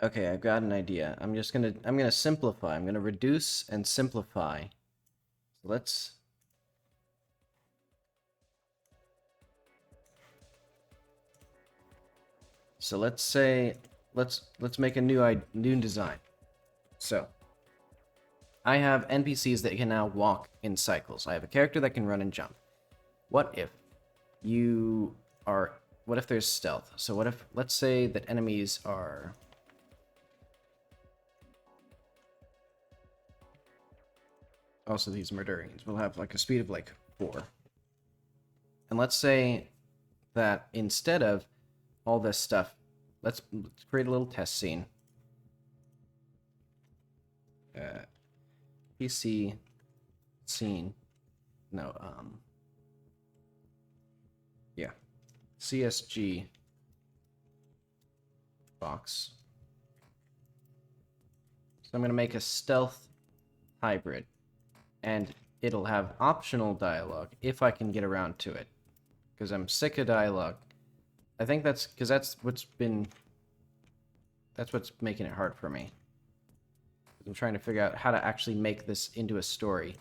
Okay, I've got an idea. I'm gonna simplify. I'm gonna reduce and simplify. So let's say let's make a new design. So I have NPCs that can now walk in cycles. I have a character that can run and jump. What if you are what if there's stealth? So what if let's say that enemies are also these Murderians will have like a speed of like 4. And let's say that instead of all this stuff, let's create a little test scene. PC scene. No, yeah. CSG box. So I'm going to make a stealth hybrid. And it'll have optional dialogue if I can get around to it. Because I'm sick of dialogue. I think that's because that's what's making it hard for me. I'm trying to figure out how to actually make this into a story.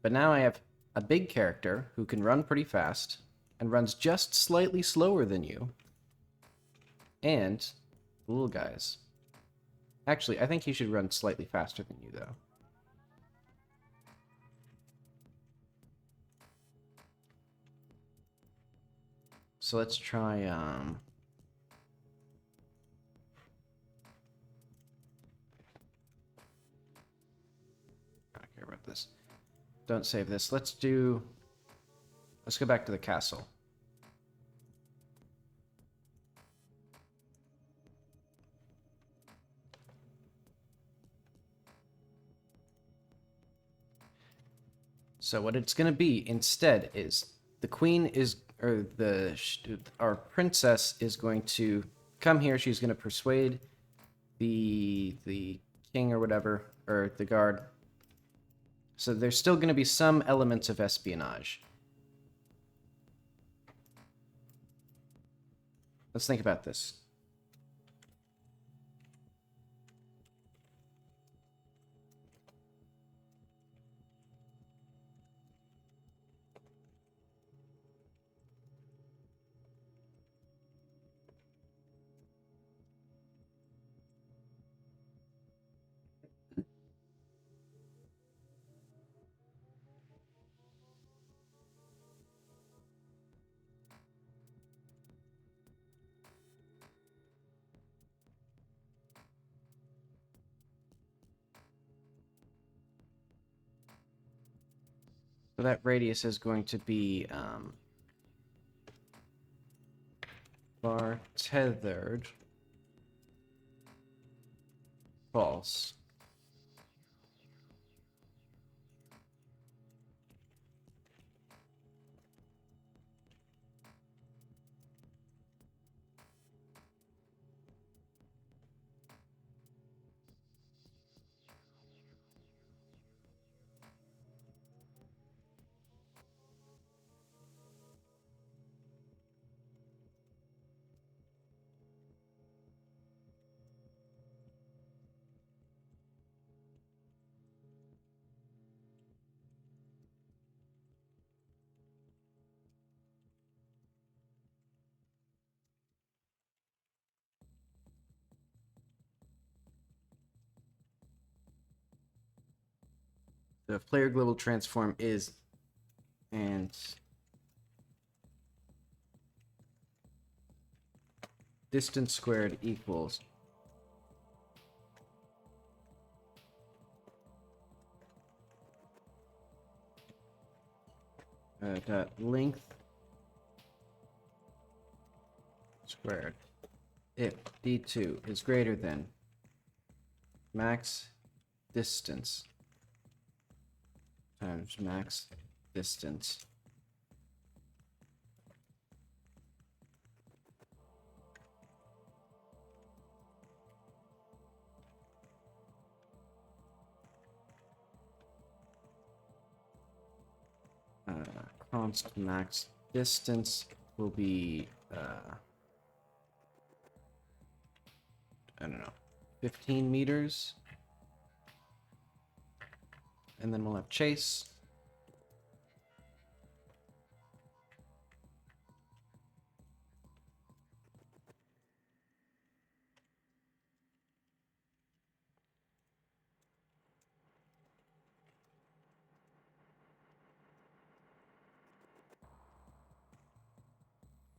But now I have a big character who can run pretty fast and runs just slightly slower than you. And the little guys. Actually, I think he should run slightly faster than you, though. So let's try, I don't care about this. Don't save this. Let's go back to the castle. So what it's going to be instead is the queen is, or our princess is going to come here. She's going to persuade the king or whatever, or the guard. So there's still going to be some elements of espionage. Let's think about this. So that radius is going to be bar tethered false. The player global transform is and distance squared equals dot length squared if d2 is greater than max distance times max distance const max distance will be I don't know, 15 meters. And then we'll have chase.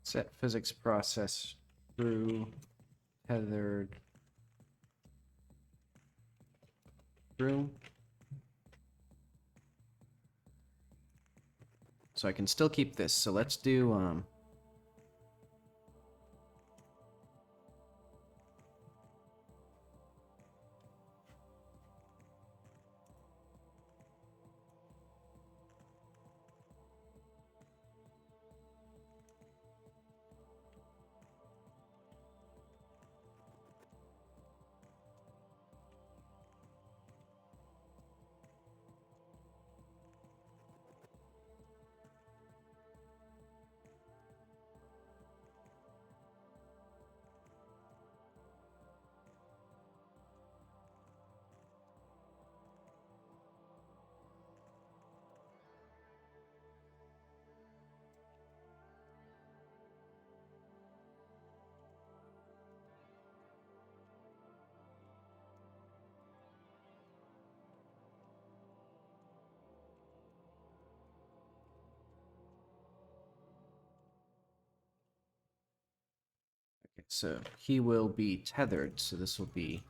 Set physics process through tethered through. So I can still keep this. So let's do okay, so he will be tethered, so this will be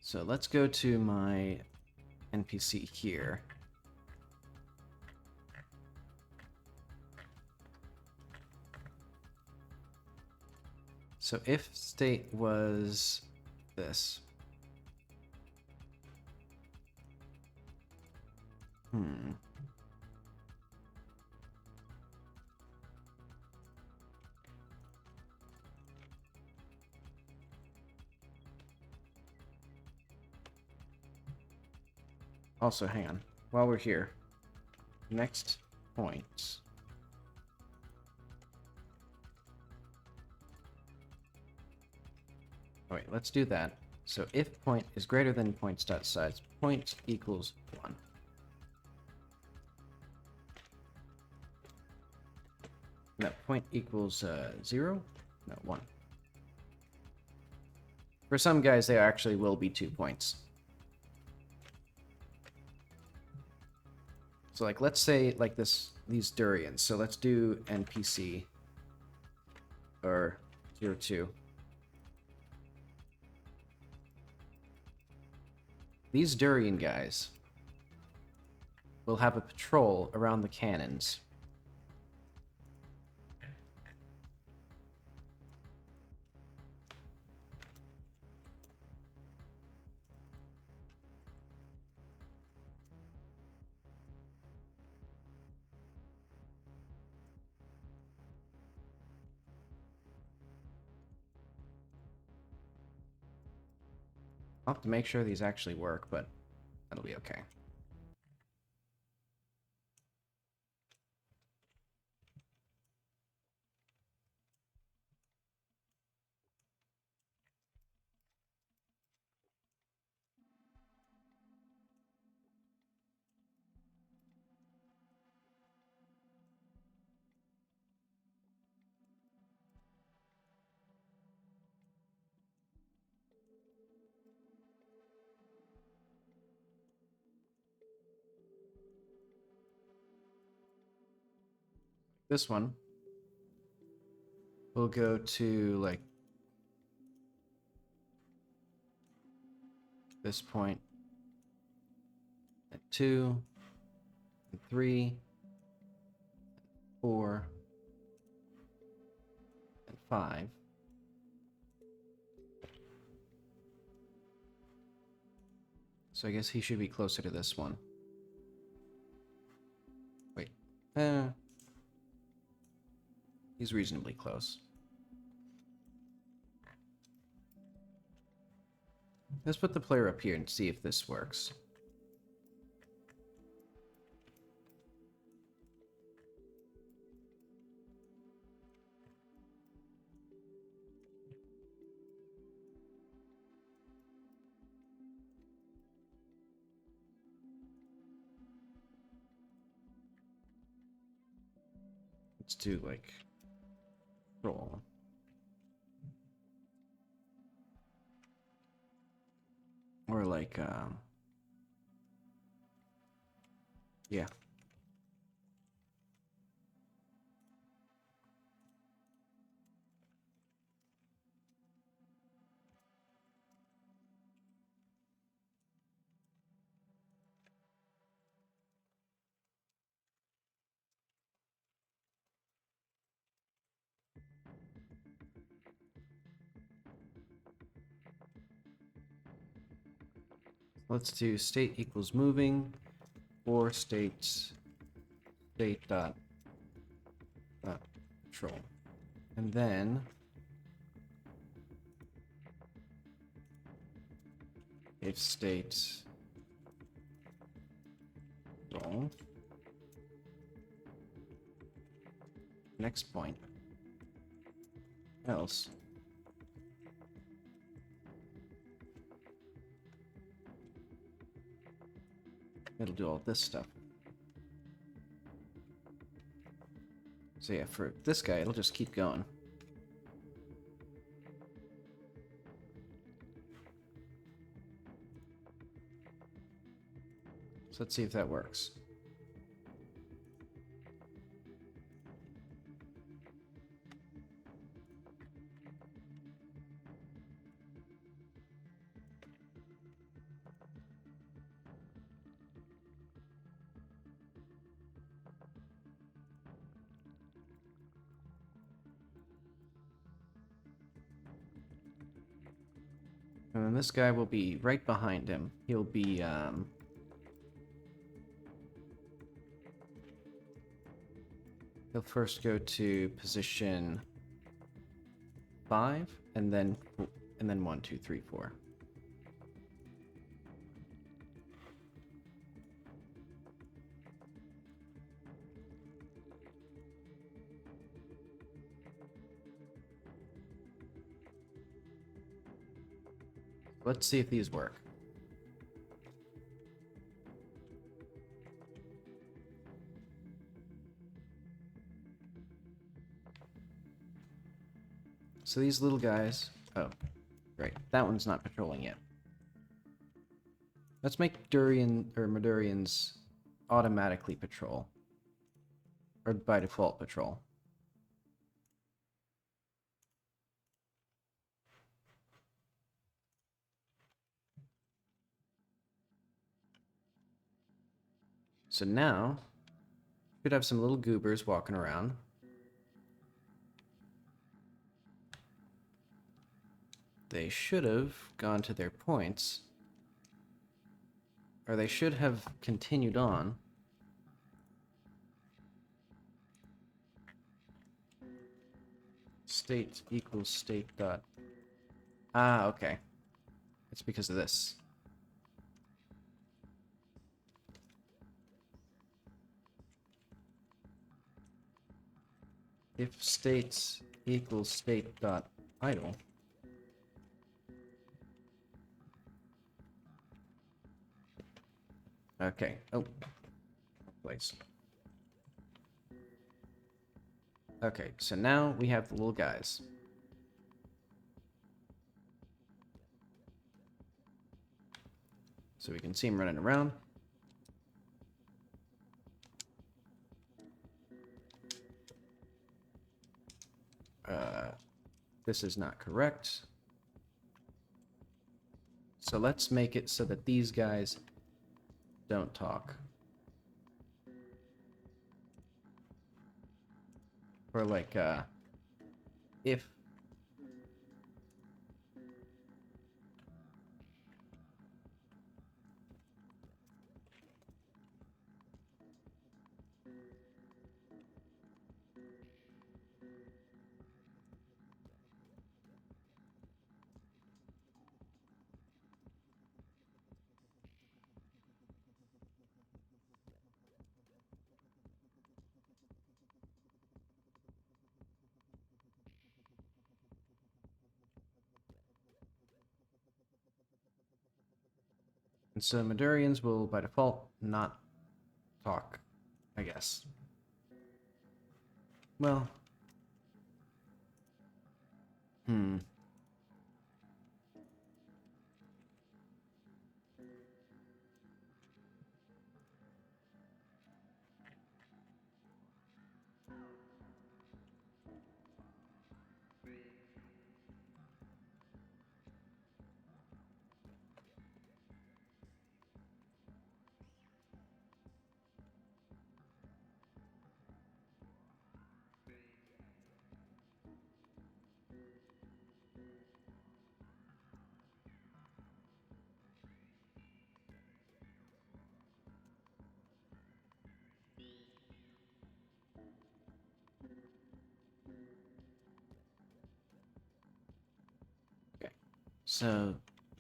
so let's go to my NPC here. So if state was this. Also, hang on. While we're here, next point. Oh, wait, let's do that. So if point is greater than points.size, point equals 1. No, point equals 0? No, 1. For some guys, there actually will be 2 points. So like, let's say like these durians. So let's do NPC or 02. These durian guys will have a patrol around the cannons. I'll have to make sure these actually work, but that'll be okay. This one will go to like this point at 2, and 3, 4, and 5. So I guess he should be closer to this one. Wait. He's reasonably close. Let's put the player up here and see if this works. Let's do like roll. Or like yeah. Let's do state equals moving or state dot control. And then if state roll next point else it'll do all this stuff. So yeah, for this guy, it'll just keep going. So let's see if that works. And then this guy will be right behind him. He'll be, he'll first go to position 5, and then 1, 2, 3, 4. Let's see if these work. So these little guys... Oh, great. That one's not patrolling yet. Let's make Madurians automatically patrol. Or by default patrol. So now, we could have some little goobers walking around. They should have gone to their points. Or they should have continued on. State equals state dot... Ah, okay. It's because of this. If state equals state dot idle. Okay. Oh. Place. Okay, so now we have the little guys. So we can see them running around. This is not correct. So let's make it so that these guys don't talk. Or like, if... And so Madurians will, by default, not talk, I guess. Well... Hmm. Okay. So,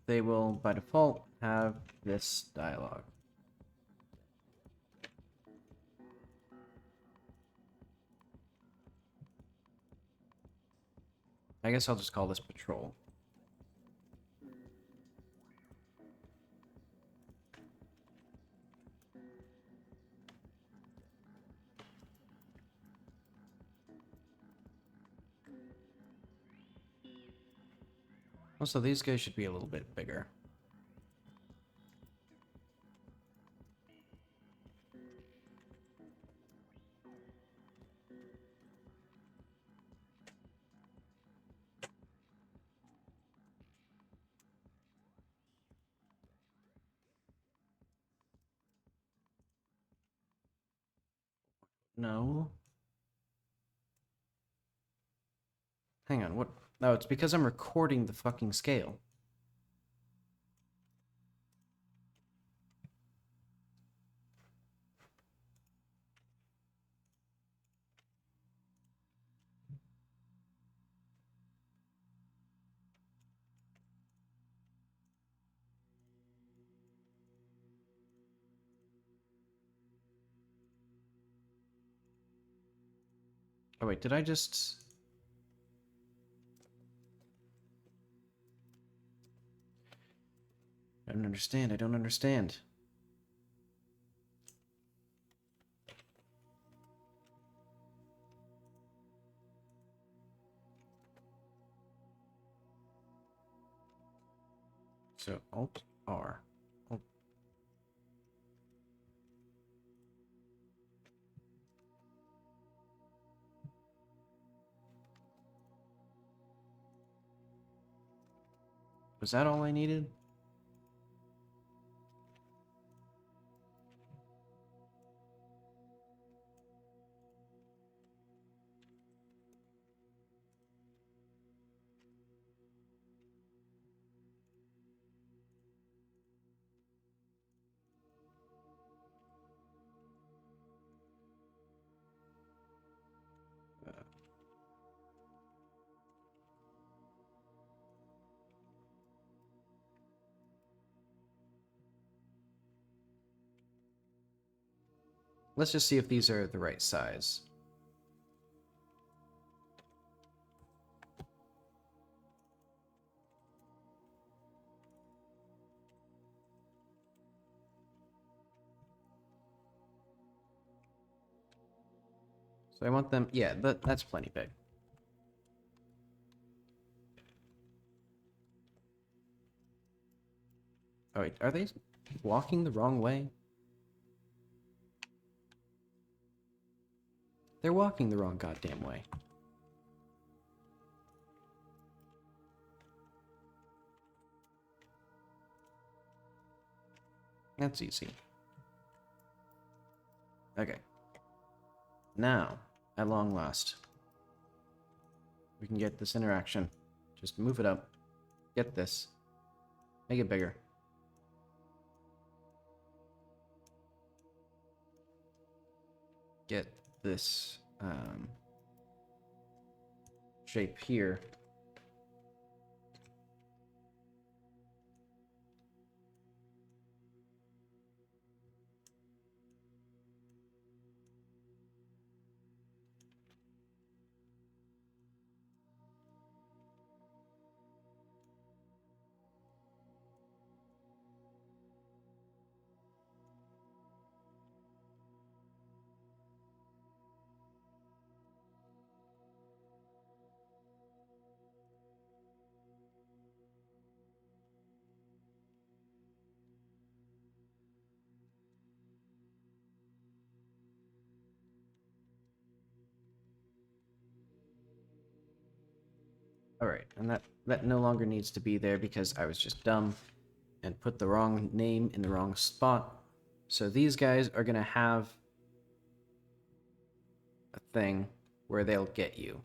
they will, by default, have this dialogue. I guess I'll just call this patrol. Also, these guys should be a little bit bigger. No. Hang on, what? No, it's because I'm recording the fucking scale. Oh wait, did I just... I don't understand, I don't understand. So, Alt-R. Alt. Was that all I needed? Let's just see if these are the right size. So I want them... Yeah, that's plenty big. Oh wait, are they walking the wrong way? They're walking the wrong goddamn way. That's easy. Okay. Now, at long last, we can get this interaction. Just move it up. Get this. Make it bigger. Get this shape here. Alright, and that no longer needs to be there because I was just dumb and put the wrong name in the wrong spot. So these guys are going to have a thing where they'll get you.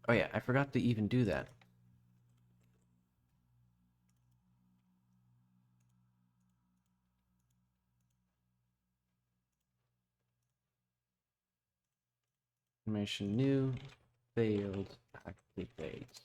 Oh yeah, I forgot to even do that. Information new, failed, activate.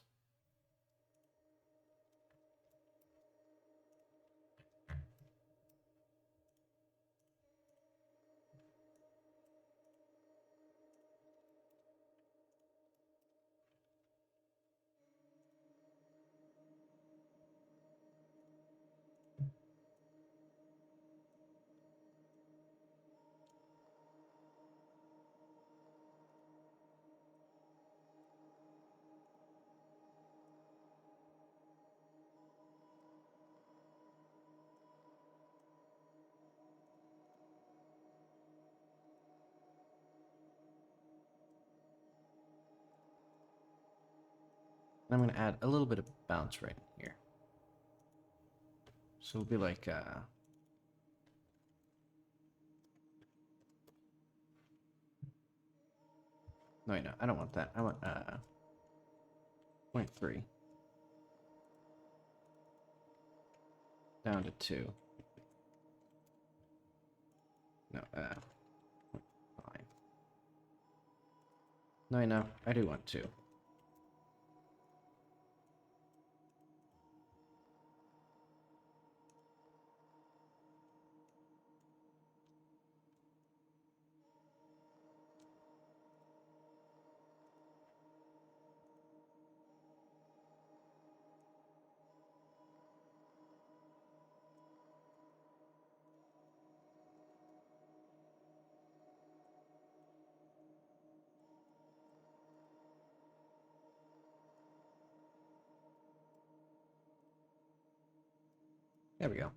I'm going to add a little bit of bounce right here. So it'll be like, no, wait, no, I don't want that. I want, 0.3. Down to 2. No, 5. No, no, I do want 2. There we go.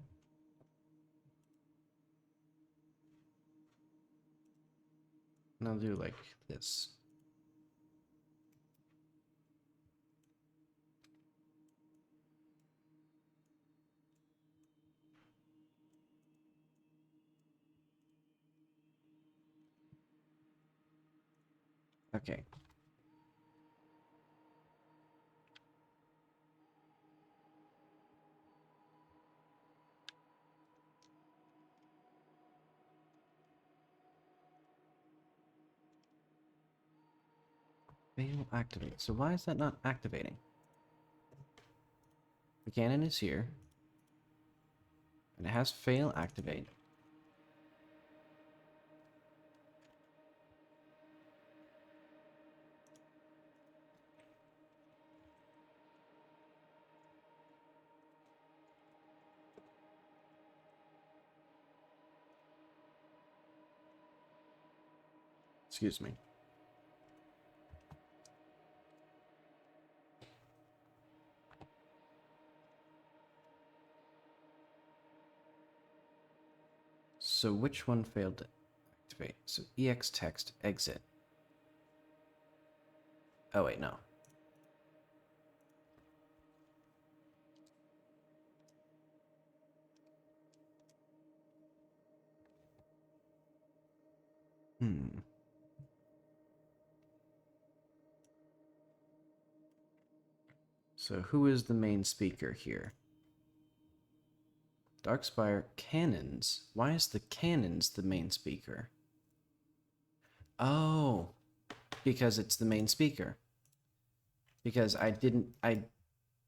And I'll do like this. Okay. Fail activate. So why is that not activating? The cannon is here. And it has fail activate. Excuse me. So which one failed to activate? So EX text exit. Oh wait, no. So who is the main speaker here? Darkspire cannons. Why is the cannons the main speaker? Oh, because it's the main speaker. Because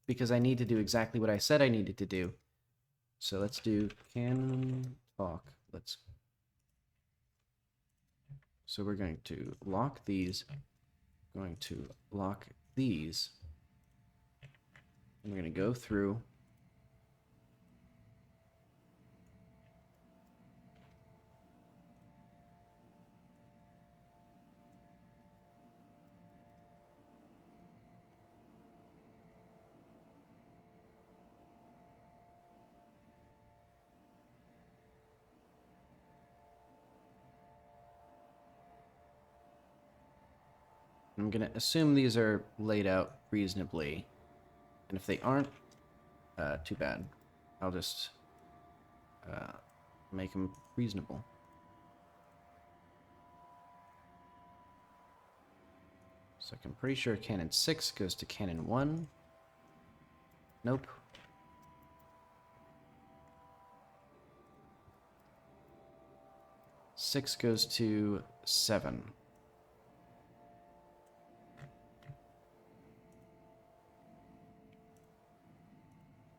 because I need to do exactly what I said I needed to do. So let's do cannon talk. So we're going to lock these. Going to lock these. And we're going to go through. I'm going to assume these are laid out reasonably. And if they aren't, too bad. I'll just make them reasonable. So I'm pretty sure cannon 6 goes to cannon 1. Nope. Six goes to 7.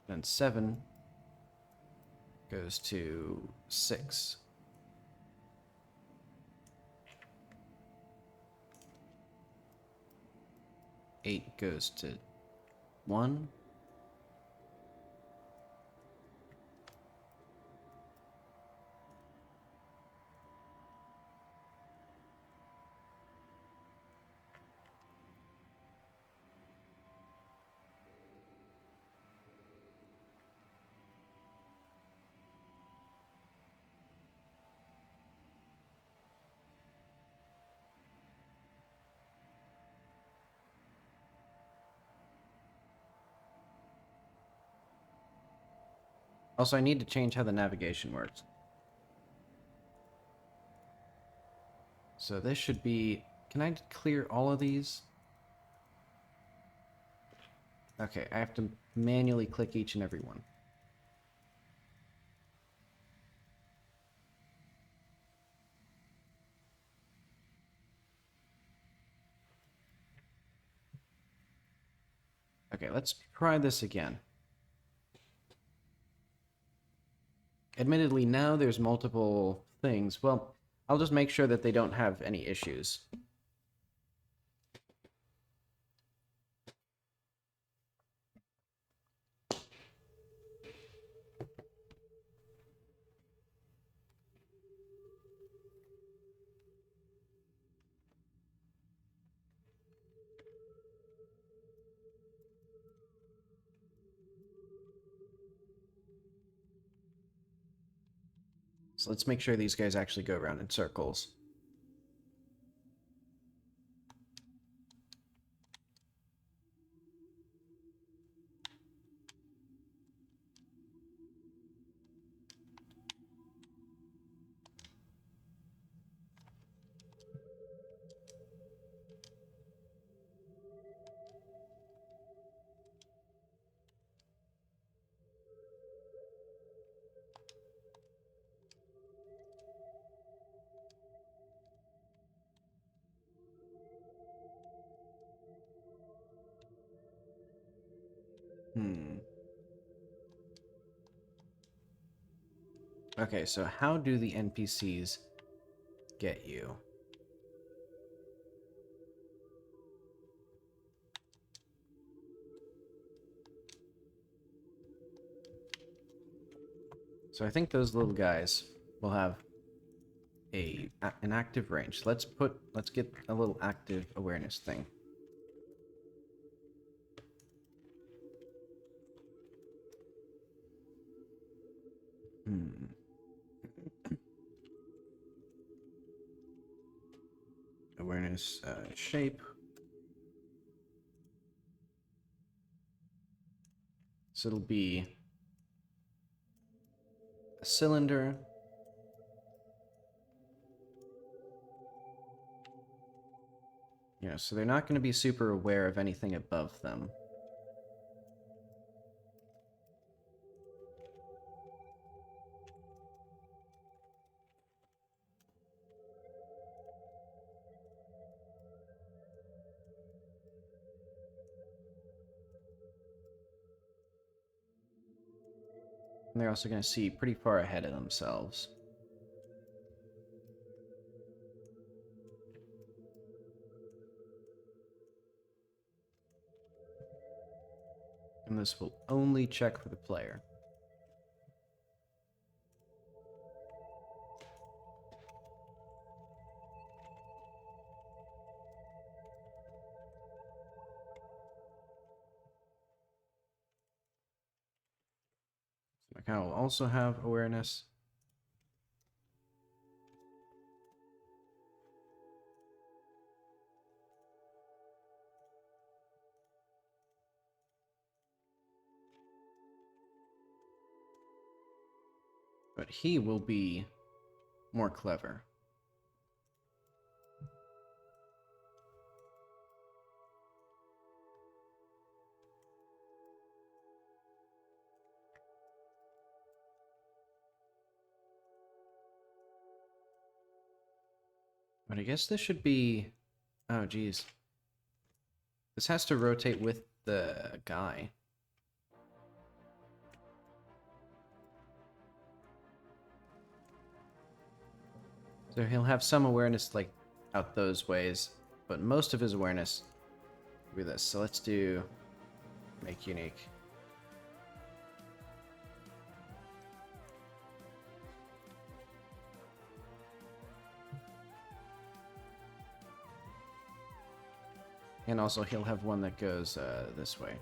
Then 7 goes to 6. Eight goes to 1. Also, I need to change how the navigation works. So this should be... Can I clear all of these? Okay, I have to manually click each and every one. Okay, let's try this again. Admittedly, now there's multiple things. Well, I'll just make sure that they don't have any issues. So let's make sure these guys actually go around in circles. Okay, so how do the NPCs get you? So I think those little guys will have an active range. Let's get a little active awareness thing. Awareness shape. So it'll be a cylinder. So they're not going to be super aware of anything above them. And they're also going to see pretty far ahead of themselves. And this will only check for the player. My cow will also have awareness. But he will be more clever. But I guess this should be... Oh, geez. This has to rotate with the guy. So he'll have some awareness, like, out those ways. But most of his awareness will be this. So let's do... Make unique. And also he'll have one that goes this way.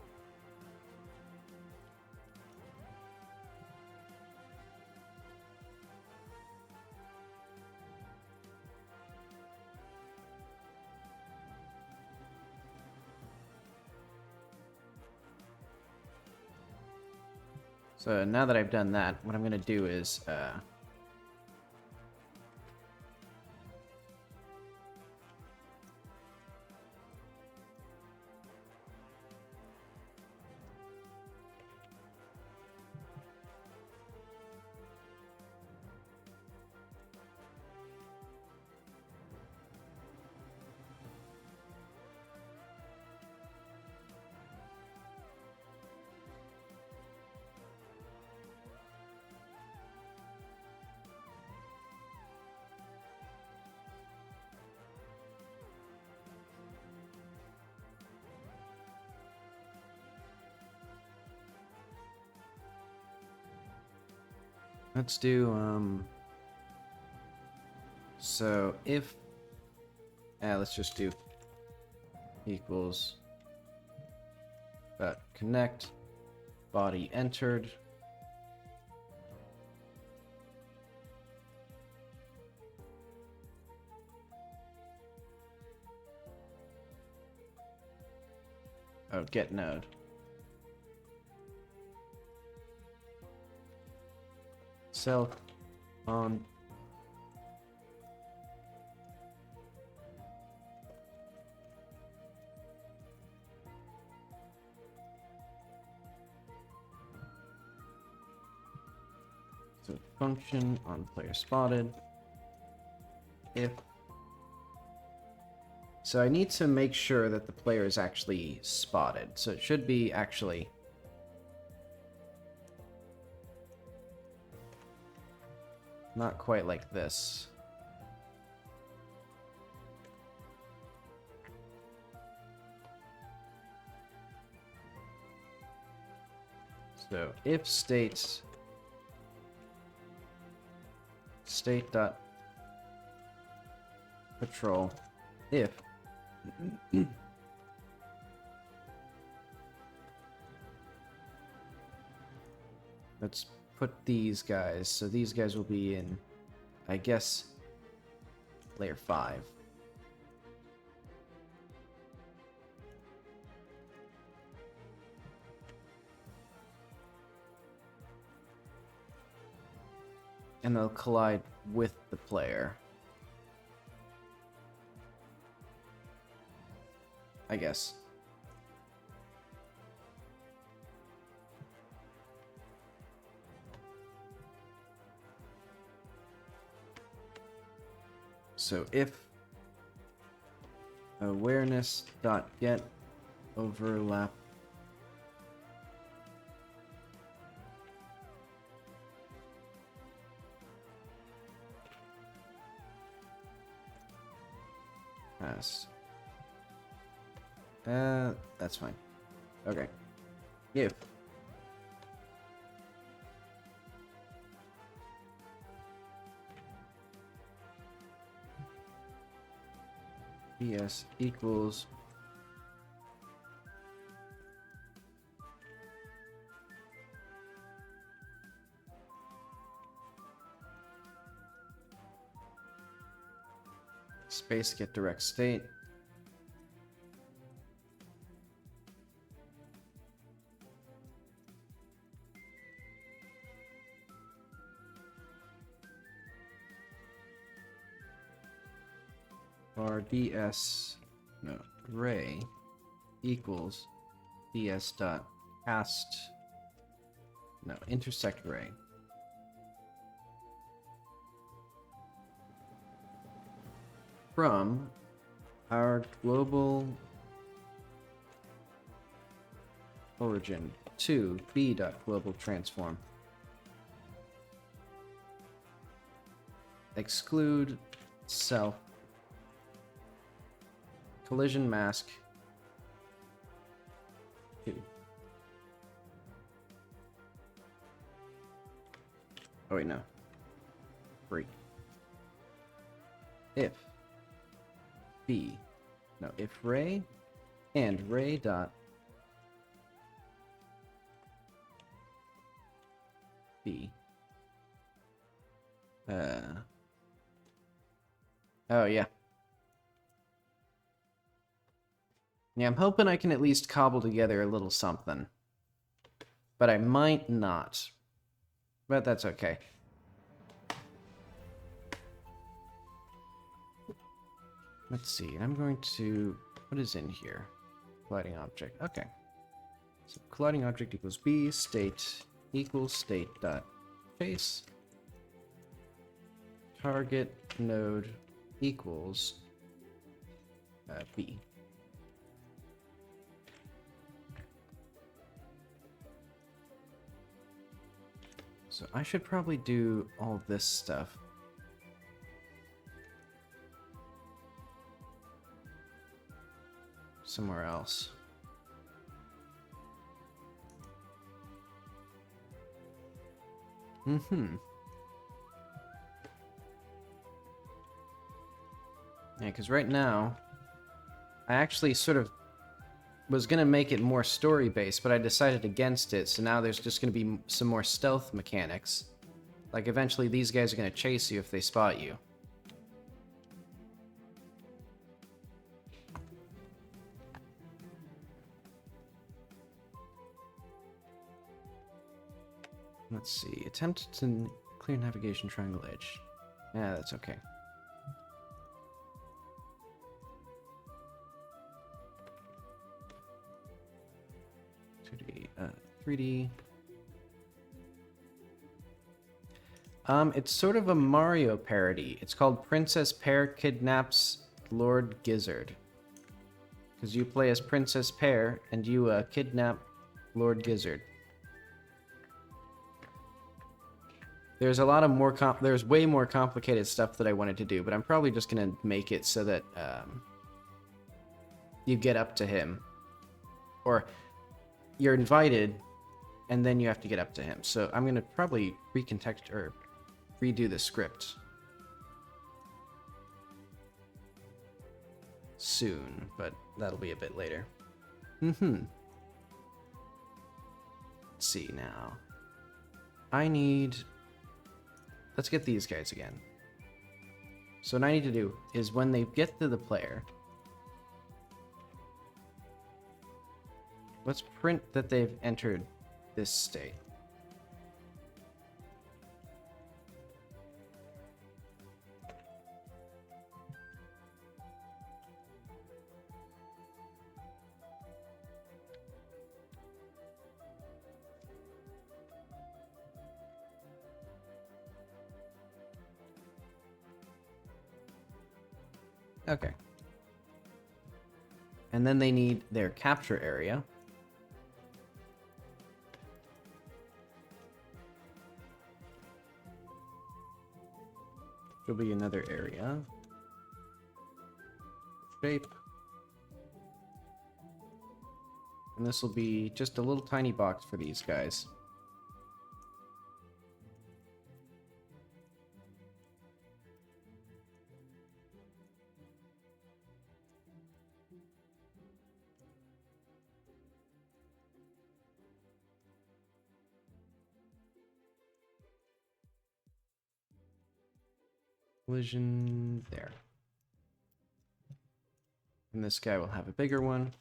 So now that I've done that, what I'm going to do is... let's do, so if, let's just do equals connect body entered. Oh, get node. Self on so function on player spotted if so I need to make sure that the player is actually spotted, so it should be actually not quite like this. So if state dot patrol if let's put these guys, so these guys will be in, I guess, layer 5. And they'll collide with the player, I guess. So if awareness dot get overlap pass. That's fine. Okay. If PS equals space get direct state. or ds, no, ray equals ds dot cast, no, intersect ray. From our global origin to b.global transform. Exclude self collision mask 2. Oh wait, no. 3. If b, no, if ray and ray dot b. Oh yeah. Yeah, I'm hoping I can at least cobble together a little something. But I might not. But that's okay. Let's see, I'm going to... What is in here? Colliding object. Okay. So colliding object equals b, state equals state dot face. Target node equals b. So I should probably do all this stuff. Somewhere else. Mm-hmm. Yeah, because right now, I actually sort of was going to make it more story-based, but I decided against it, so now there's just going to be some more stealth mechanics. Like, eventually these guys are going to chase you if they spot you. Let's see. Attempt to clear navigation triangle edge. Yeah, that's okay. Uh, 3D. It's sort of a Mario parody. It's called Princess Pear Kidnaps Lord Gizzard. Because you play as Princess Pear and you kidnap Lord Gizzard. There's a lot of more there's way more complicated stuff that I wanted to do, but I'm probably just gonna make it so that you get up to him, or you're invited, and then you have to get up to him. So I'm gonna probably redo the script soon, but that'll be a bit later. Let's see now. Let's get these guys again. So what I need to do is when they get to the player, let's print that they've entered this state. Okay. And then they need their capture area. There'll be another area. Shape. And this will be just a little tiny box for these guys. Collision there. And this guy will have a bigger one.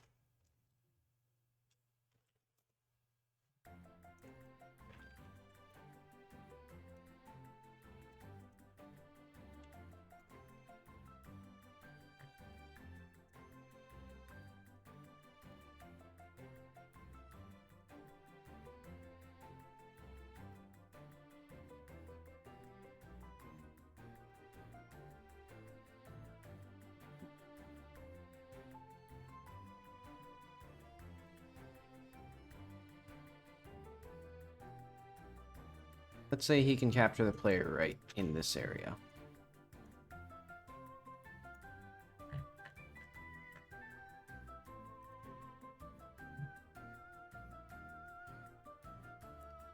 Let's say he can capture the player right in this area.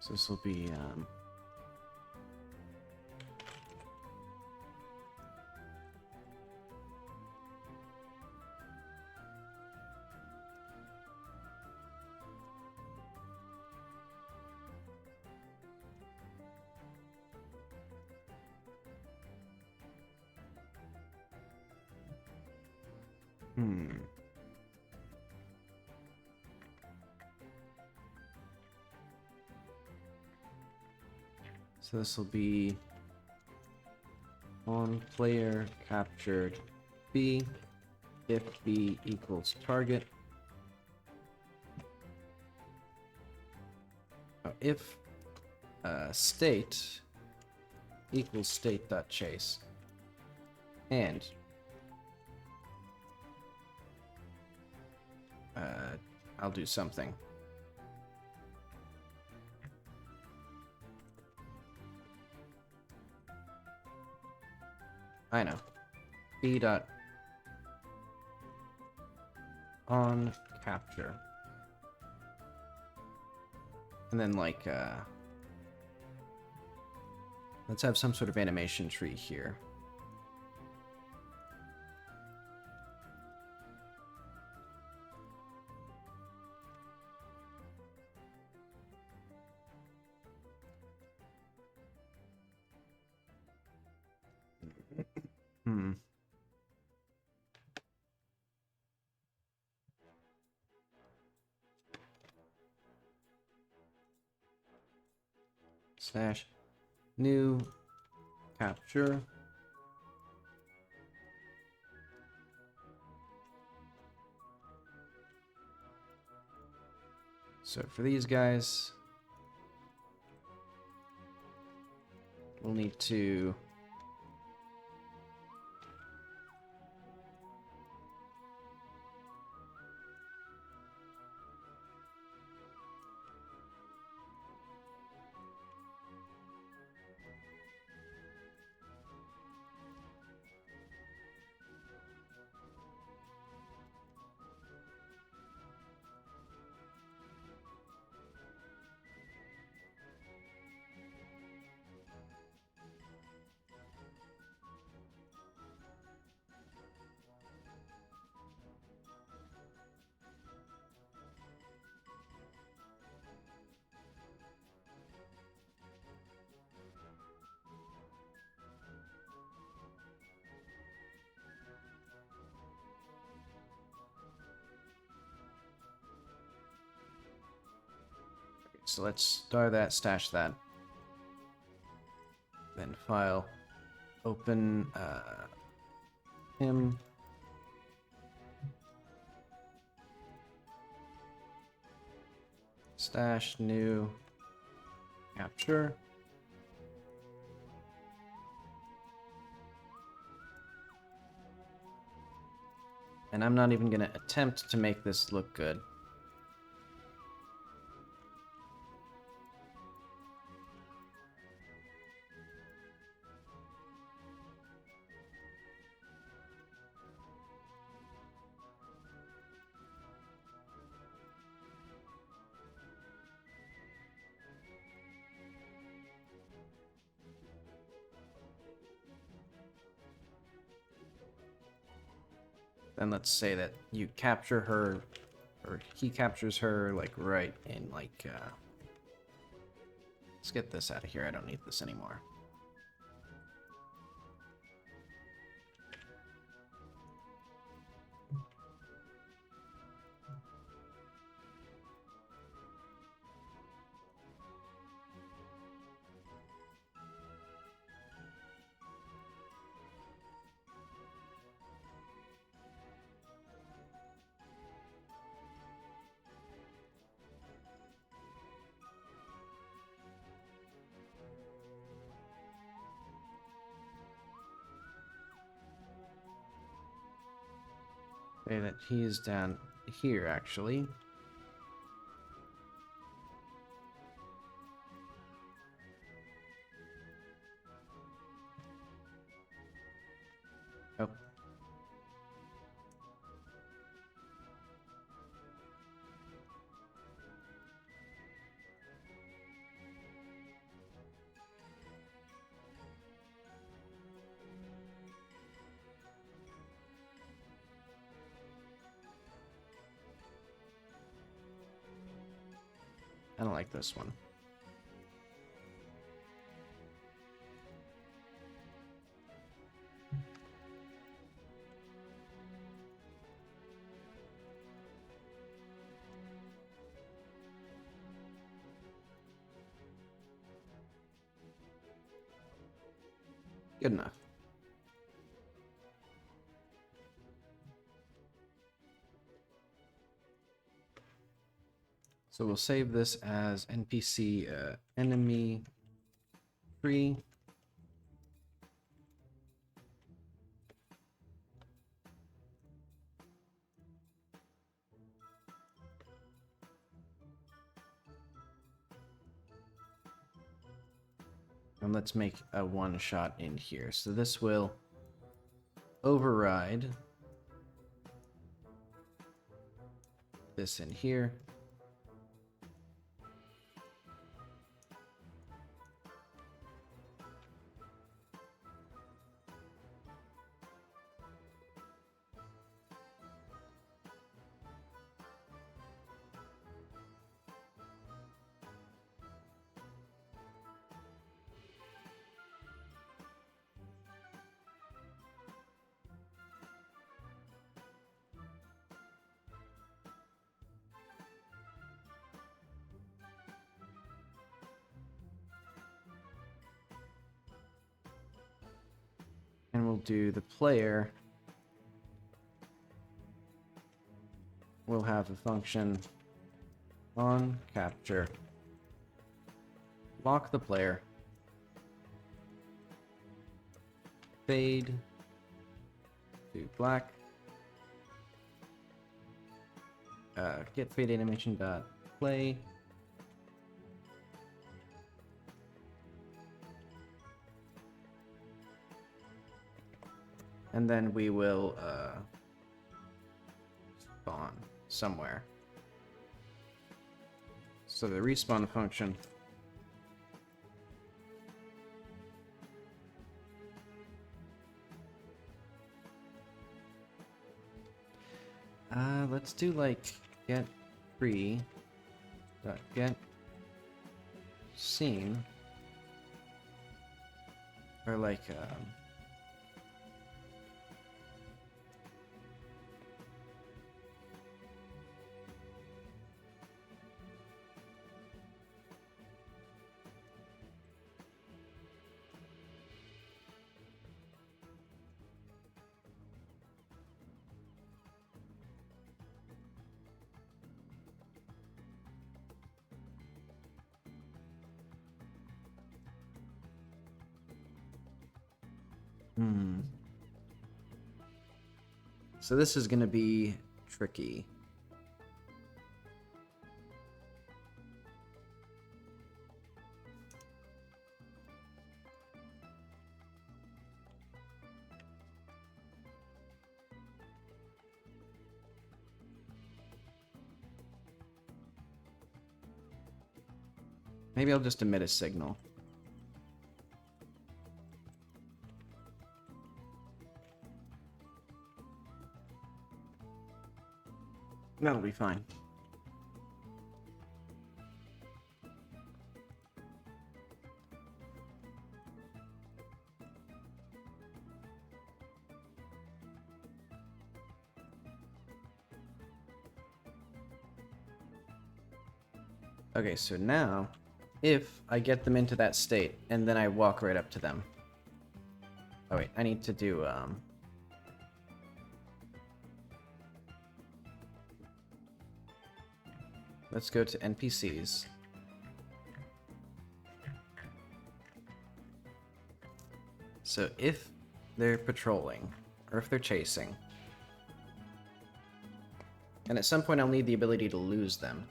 So this will be, So this will be on player captured B if B equals target. If state equals state.chase and I'll do something. I know. B dot on capture. And then like let's have some sort of animation tree here. Slash new capture. So for these guys, we'll need to so let's star that, stash that. Then file, open him. Stash new capture. And I'm not even going to attempt to make this look good. Then let's say that you capture her, or he captures her, like, right in, like, let's get this out of here. I don't need this anymore. Okay, that he is down here, actually. I don't like this one. Good enough. So we'll save this as NPC enemy tree. And let's make a one shot in here. So this will override this in here. And we'll do the player. We'll have a function on capture. Lock the player. Fade to black. Get fade animation dot play. And then we will spawn somewhere. So the respawn function let's do like get free dot get scene, or like So this is going to be tricky. Maybe I'll just emit a signal. That'll be fine. Okay, so now, if I get them into that state, and then I walk right up to them. Oh wait, I need to do, let's go to NPCs. So if they're patrolling, or if they're chasing, and at some point I'll need the ability to lose them.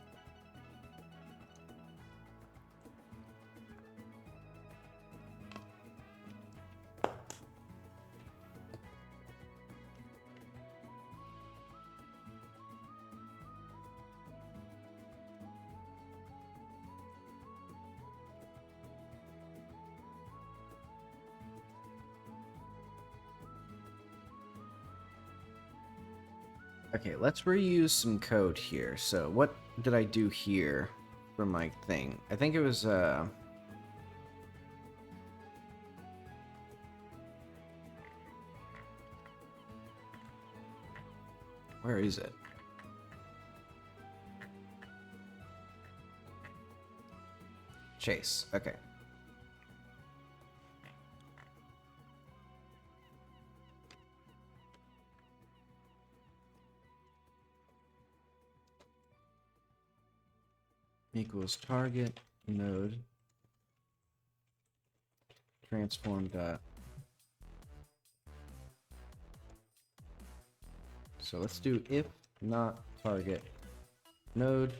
Okay, let's reuse some code here. So what did I do here? for my thing. I think it was, where is it? Chase. Okay. Equals target node transform dot. So let's do if not target node.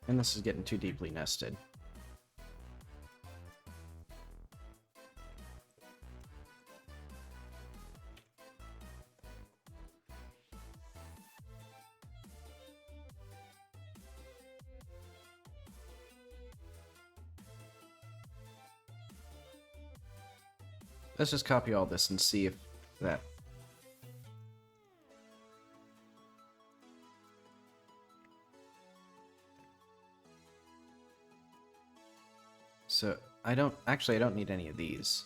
And this is getting too deeply nested. Let's just copy all this and see if that... So, I don't need any of these.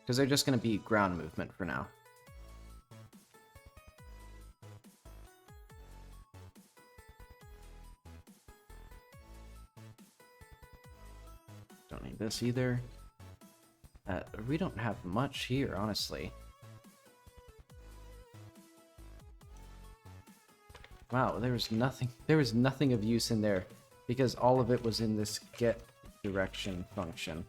Because they're just going to be ground movement for now. Don't need this either. We don't have much here, honestly. Wow, there was nothing of use in there because all of it was in this get direction function.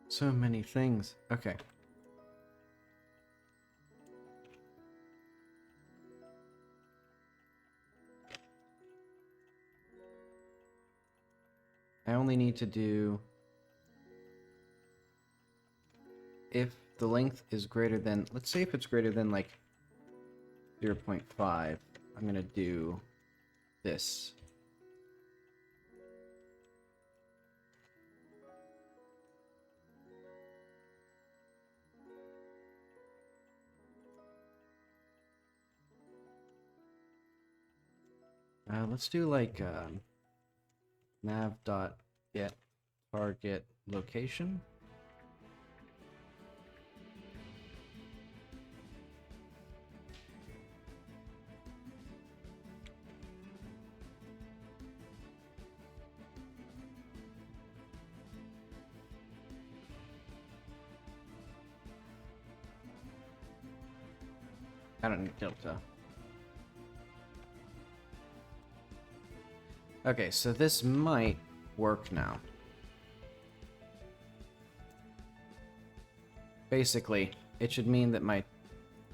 So many things. Okay. I only need to do if the length is greater than, let's say if it's greater than like 0.5, I'm going to do this. Let's do like nav.get target location. I don't need delta. Okay, so this might work now. Basically, it should mean that my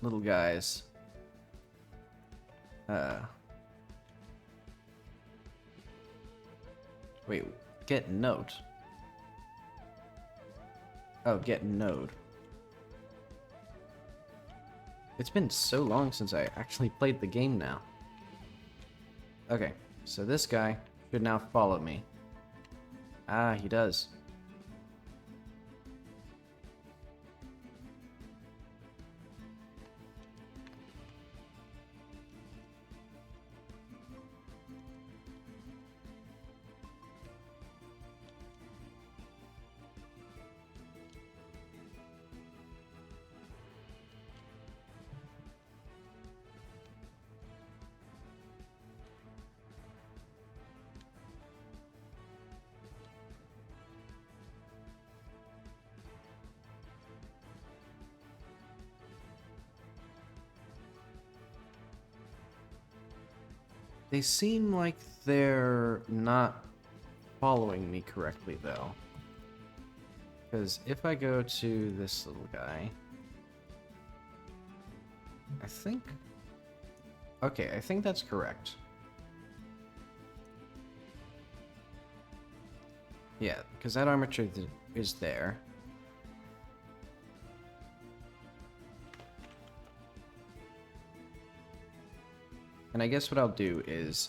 little guys wait, get note. Oh, get node. It's been so long since I actually played the game now. Okay, so this guy should now follow me. Ah, he does. They seem like they're not following me correctly, though. Because if I go to this little guy... I think... Okay, I think that's correct. Yeah, because that armature is there. And I guess what I'll do is...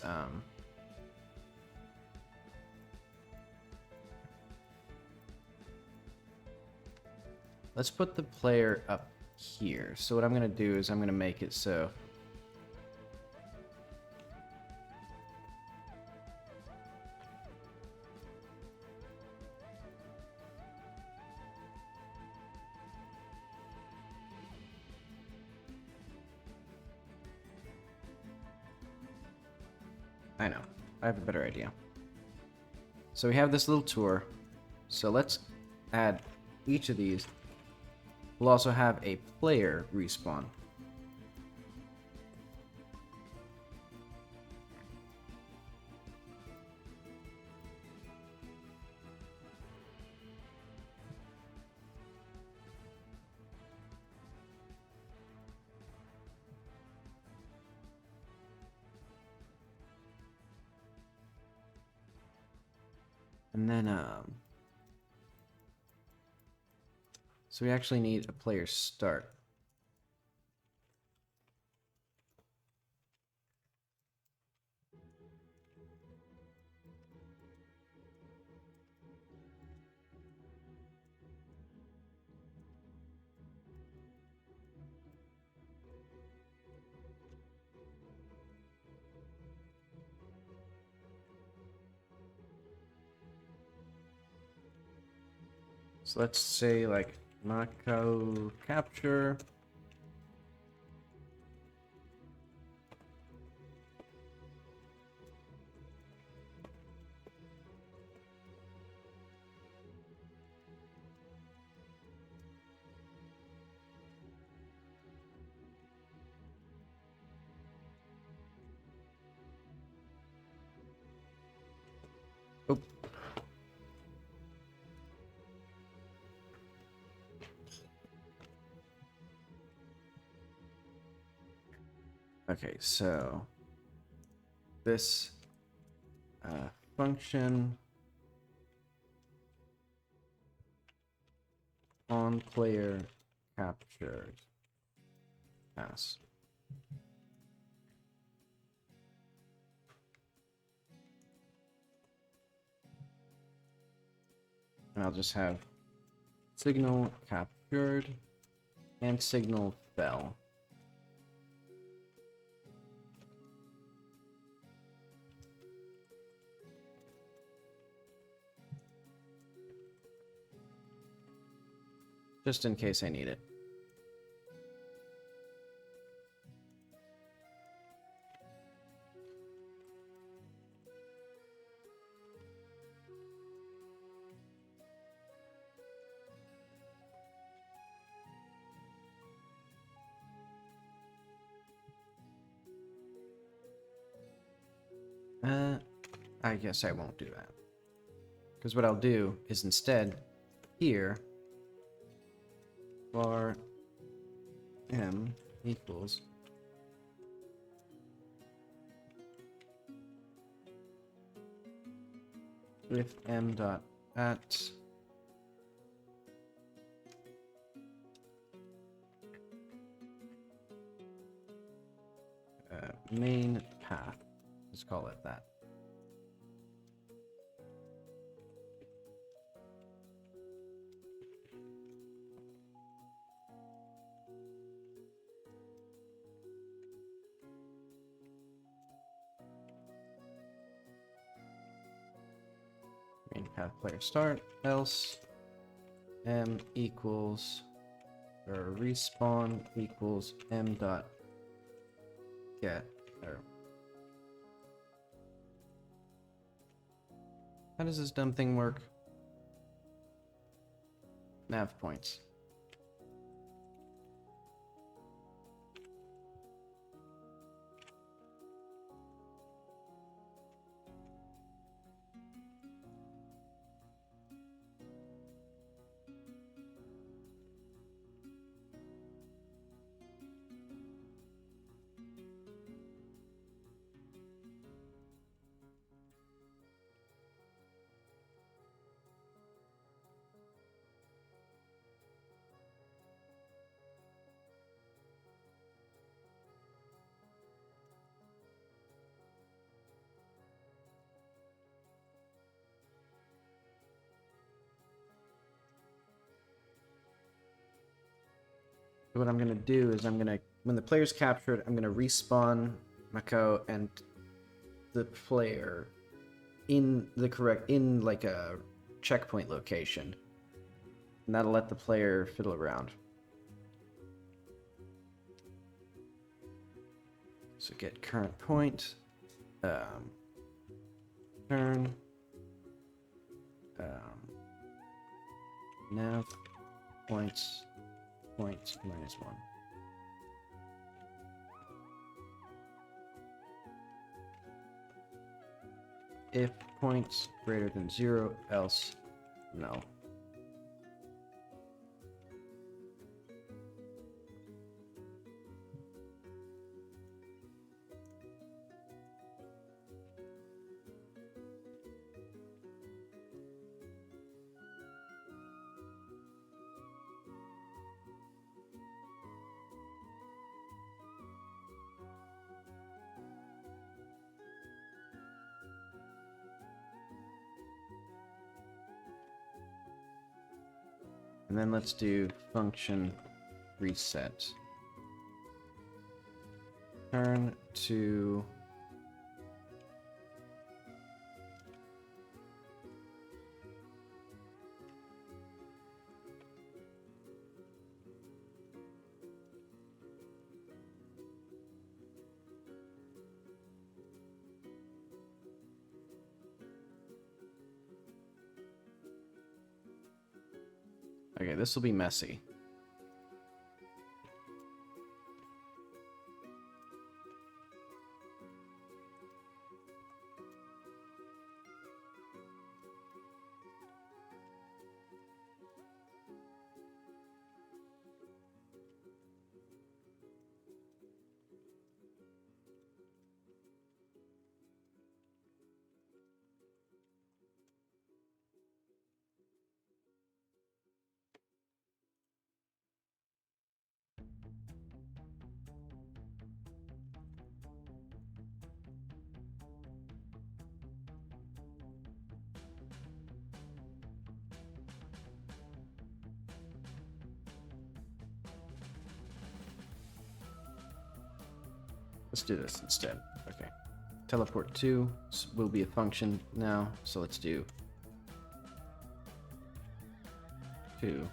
let's put the player up here. So what I'm going to do is I'm going to make it so... I know. I have a better idea. So we have this little tour. So let's add each of these. We'll also have a player respawn. And then, so we actually need a player start. So let's say like Macau capture. Oh. Okay, so this function on player captured pass. And I'll just have signal captured and signal fell. Just in case I need it. I guess I won't do that. Because what I'll do is instead, here, var m equals with m dot at main path. Let's call it that. main path player start, else m equals, or respawn equals m dot get, or how does this dumb thing work? Nav points. What I'm gonna do is when the player's captured, I'm gonna respawn Mako and the player in like a checkpoint location. And that'll let the player fiddle around. So get current point, turn, nav points, point minus 1. If points greater than 0, else no. And then let's do function reset. Turn to okay, this will be messy. Let's do this instead. Okay. Teleport 2 will be a function now, so let's do 2.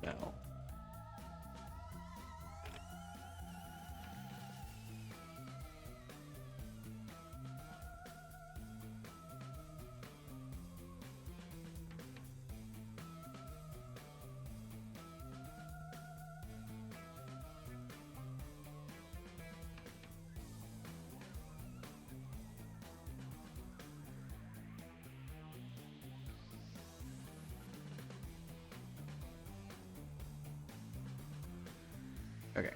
No. Okay.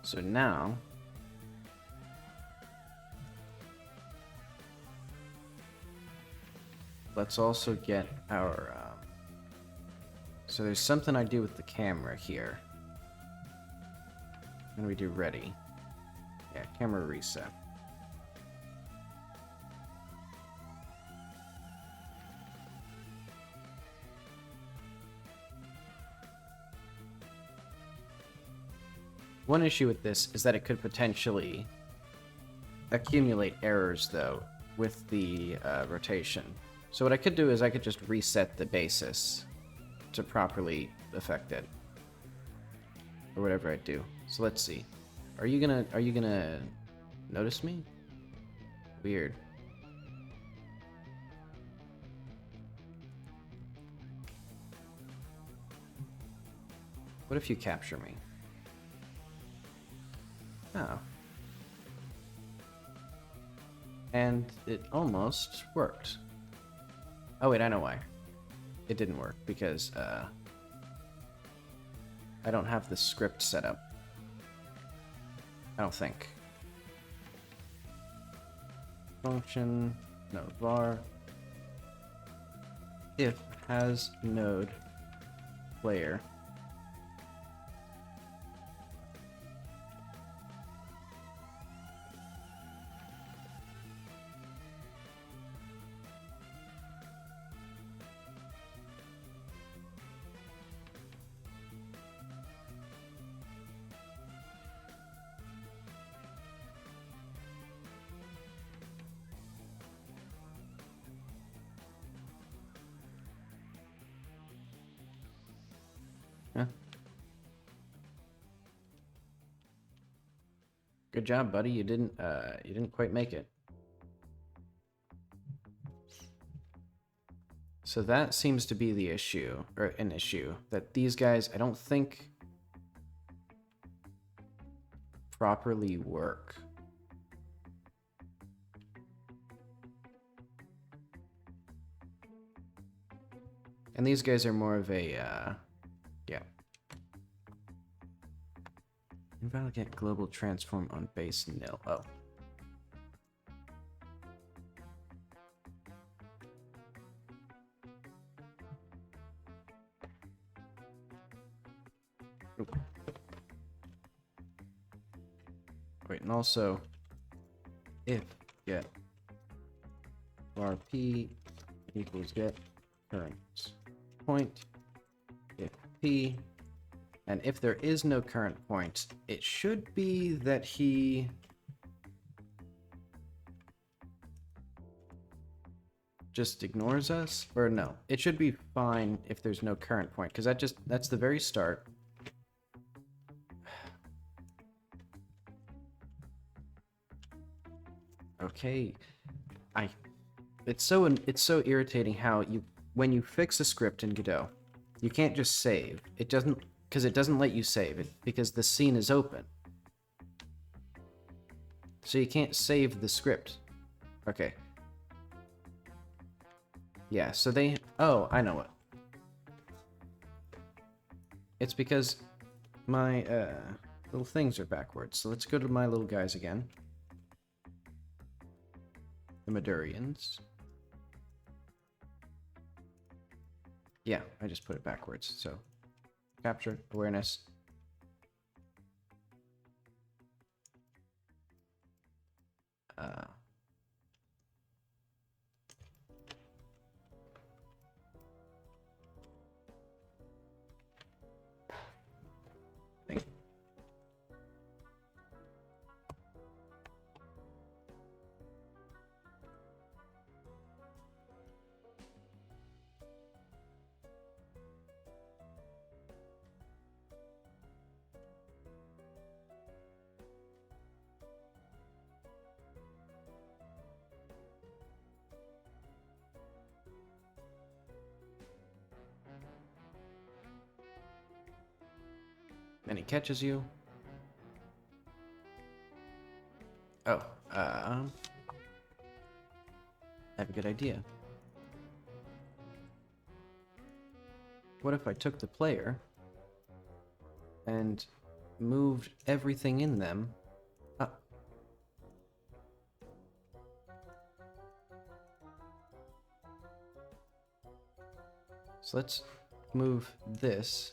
So now let's also get our So there's something I do with the camera here. And we do ready. Yeah, camera reset. One issue with this is that it could potentially accumulate errors, though, with the rotation. So what I could do is I could just reset the basis to properly affect it. Or whatever I do. So let's see. Are you gonna notice me? Weird. What if you capture me? Oh. And it almost worked. Oh wait, I know why. It didn't work because I don't have the script set up. I don't think. Function, no, var. If has node player. Yeah. Good job, buddy. You didn't quite make it. So that seems to be the issue, or an issue, that these guys, I don't think properly work. And these guys are more of a, yeah. Invalidate global transform on base nil. Oh. Oop. Wait, and also, if get varp equals get current point, if p, and if there is no current point, it should be that he just ignores us, or no, it should be fine if there's no current point, because that's the very start. Okay, it's so irritating how when you fix a script in Godot, you can't just save. It doesn't, because it doesn't let you save it because the scene is open. So you can't save the script. Okay. Yeah, so oh, I know what. It's because my little things are backwards. So let's go to my little guys again. The Madurians. Yeah, I just put it backwards. So capture, awareness. Thing. And he catches you. Oh, I have a good idea. What if I took the player and moved everything in them up? So let's move this.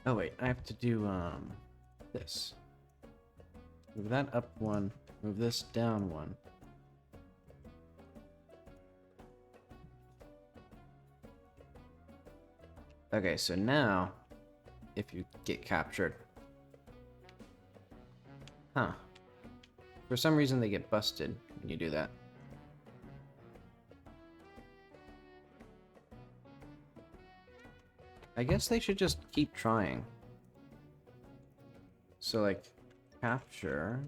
Oh wait, I have to do this. Move that up one, move this down one. Okay, so now, if you get captured... Huh. For some reason they get busted when you do that. I guess they should just keep trying. So, like, capture...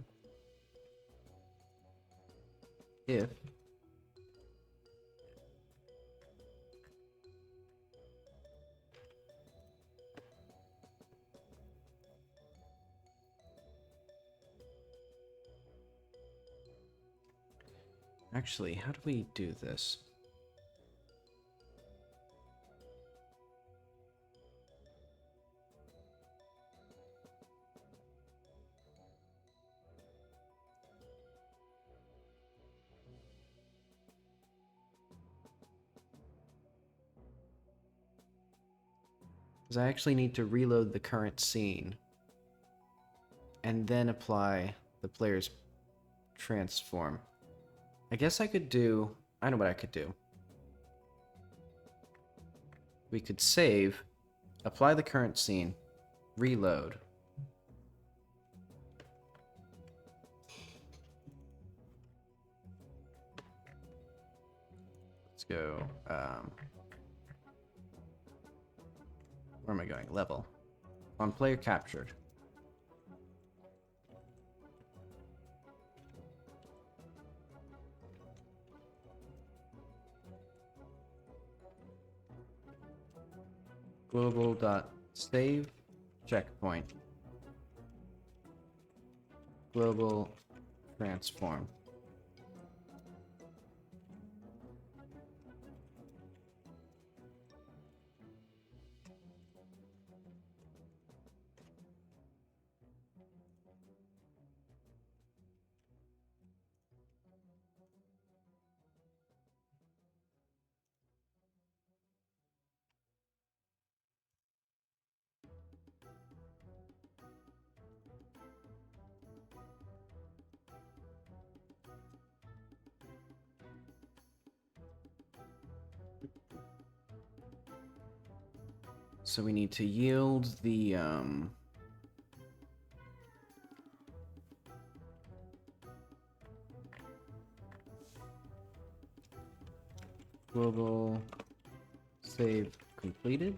if... Actually, how do we do this? Because I actually need to reload the current scene and then apply the player's transform. I guess I could do... I know what I could do. We could save, apply the current scene, reload. Let's go, where am I going? Level. On player captured. Global.save checkpoint. Global transform. So we need to yield the global save completed.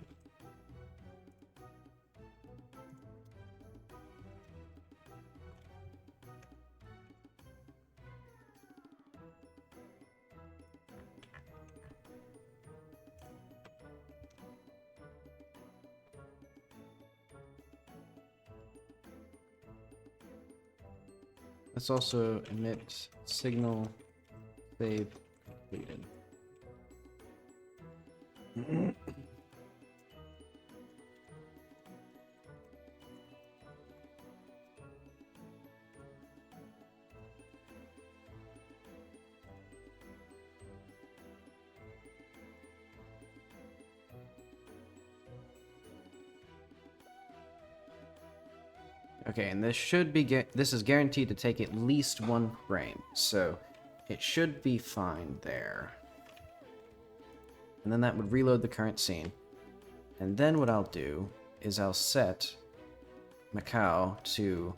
Let's also emit signal save completed. Okay, and this should be this is guaranteed to take at least 1 frame, so it should be fine there. And then that would reload the current scene. And then what I'll do is I'll set Macau to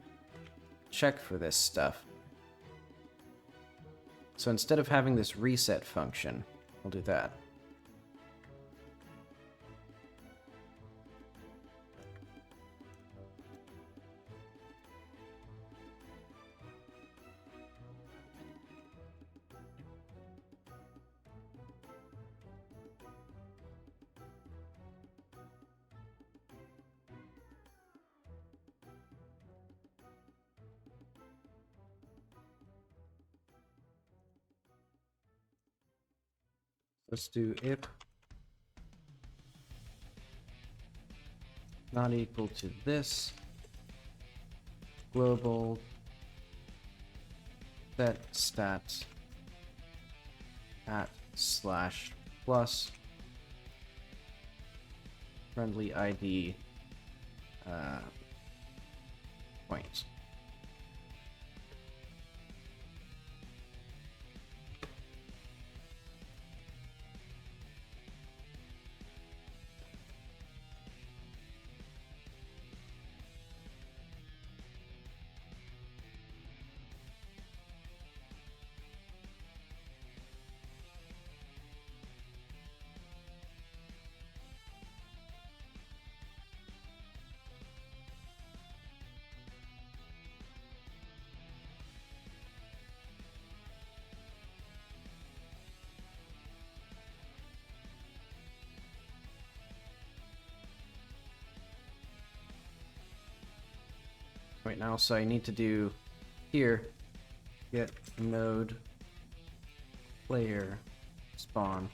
check for this stuff. So instead of having this reset function, I'll do that. Let's do if not equal to this, global set stat at slash plus friendly ID point. Wait, now, so I need to do here, get node player spawn.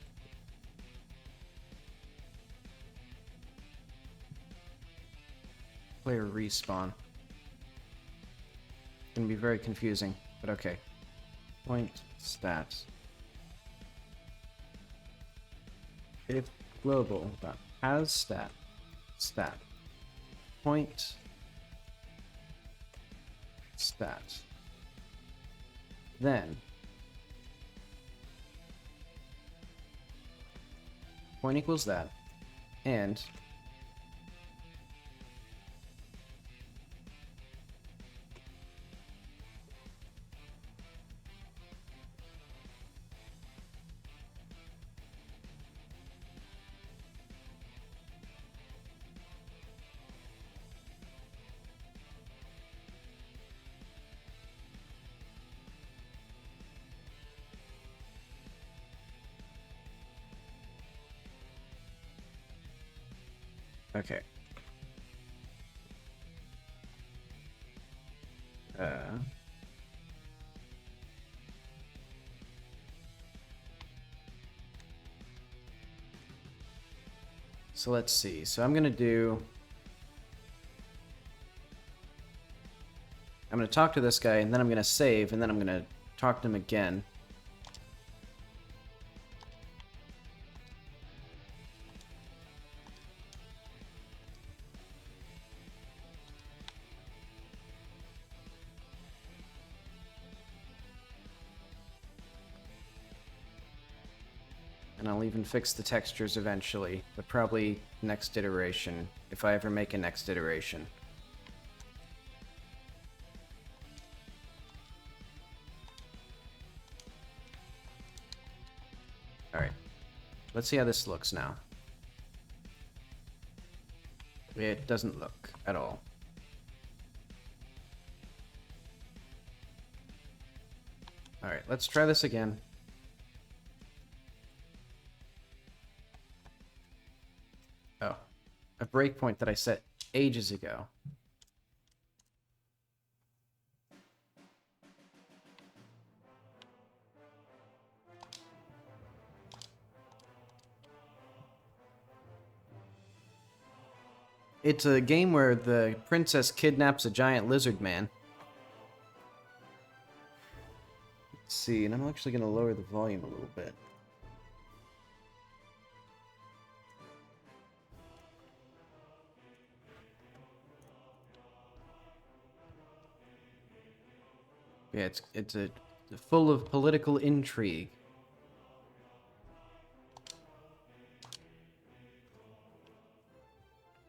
Player respawn. Gonna be very confusing, but okay. Point stats. If global dot has stat point stat, then point equals that, and okay. So let's see. So I'm gonna talk to this guy, and then I'm gonna save, and then I'm gonna talk to him again. And I'll even fix the textures eventually, but probably next iteration, if I ever make a next iteration. Alright, let's see how this looks now. It doesn't look at all. Alright, let's try this again. Oh, a breakpoint that I set ages ago. It's a game where the princess kidnaps a giant lizard man. Let's see, and I'm actually going to lower the volume a little bit. Yeah, it's full of political intrigue.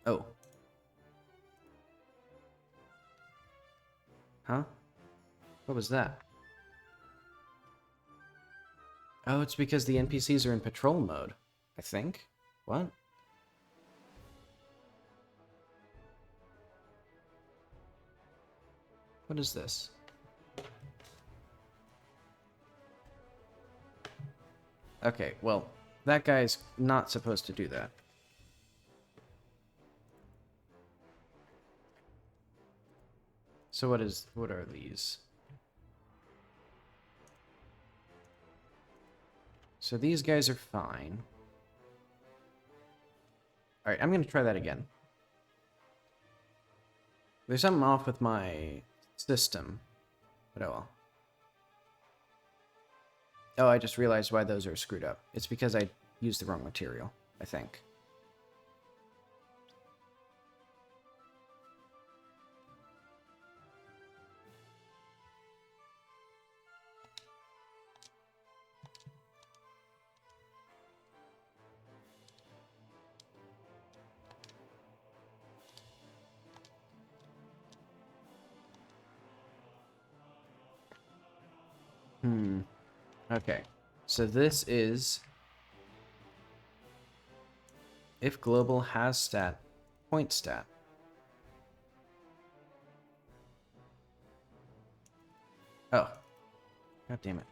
Oh. Huh? What was that? Oh, it's because the NPCs are in patrol mode, I think. What? What is this? Okay, well, that guy's not supposed to do that. So what are these? So these guys are fine. Alright, I'm going to try that again. There's something off with my system. But oh well. Oh, I just realized why those are screwed up. It's because I used the wrong material, I think. Okay. So this is if global has stat, point stat. Oh. God damn it.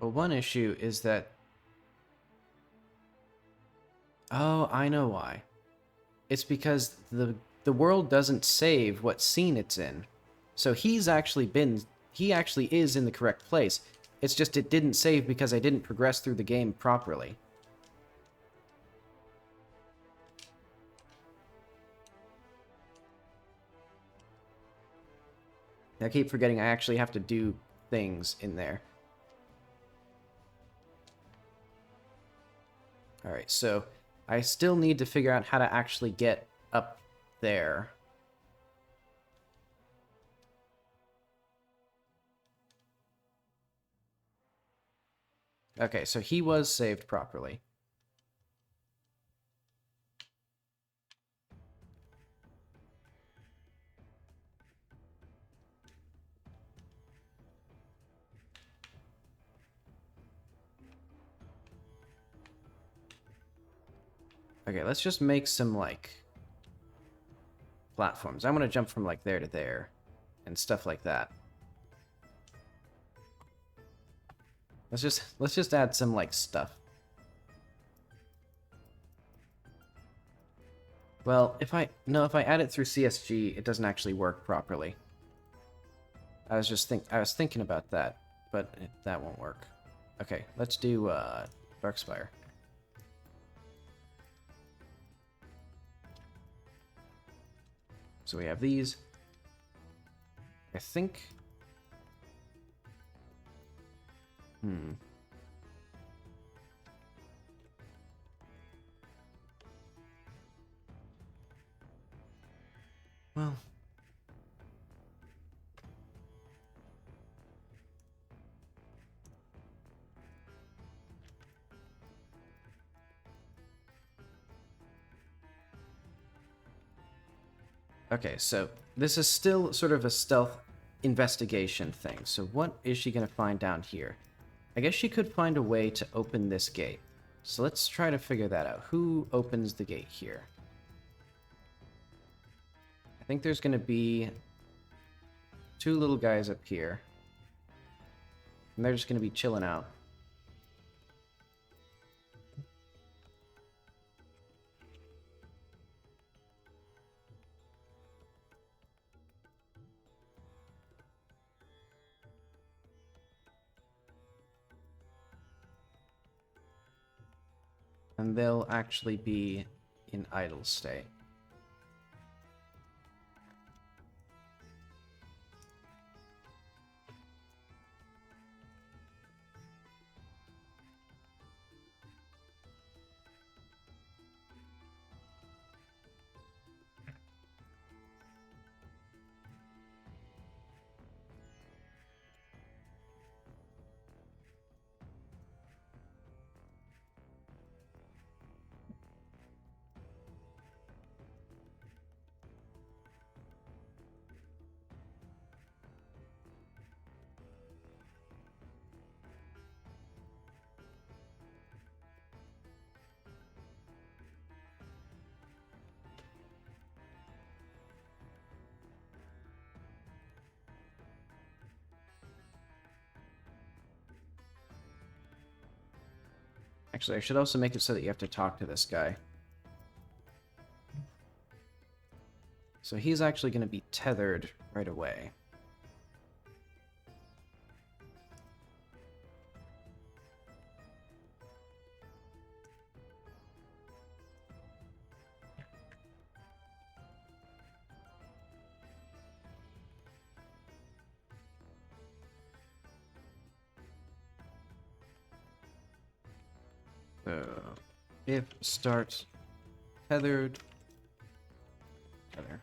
Well, one issue is that... Oh, I know why. It's because the world doesn't save what scene it's in. So he actually is in the correct place. It's just it didn't save because I didn't progress through the game properly. I keep forgetting I actually have to do things in there. Alright, so I still need to figure out how to actually get up there. Okay, so he was saved properly. Okay, let's just make some, like, platforms. I want to jump from, like, there to there, and stuff like that. Let's just add some, like, stuff. Well, if I add it through CSG, it doesn's actually work properly. I was thinking about that, but that won't work. Okay, let's do Darkspire. So we have these. I think... Well... Okay, so this is still sort of a stealth investigation thing. So what is she going to find down here? I guess she could find a way to open this gate. So let's try to figure that out. Who opens the gate here? I think there's going to be two little guys up here. And they're just going to be chilling out. And they'll actually be in idle state. Actually, I should also make it so that you have to talk to this guy. So he's actually going to be tethered right away. If start tethered, tether.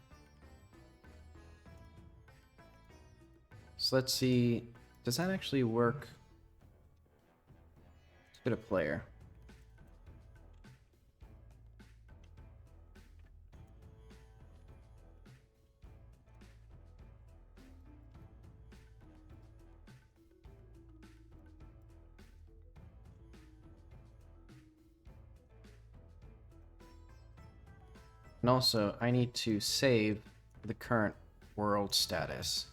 So let's see, does that actually work? Let's get a player. And also, I need to save the current world status.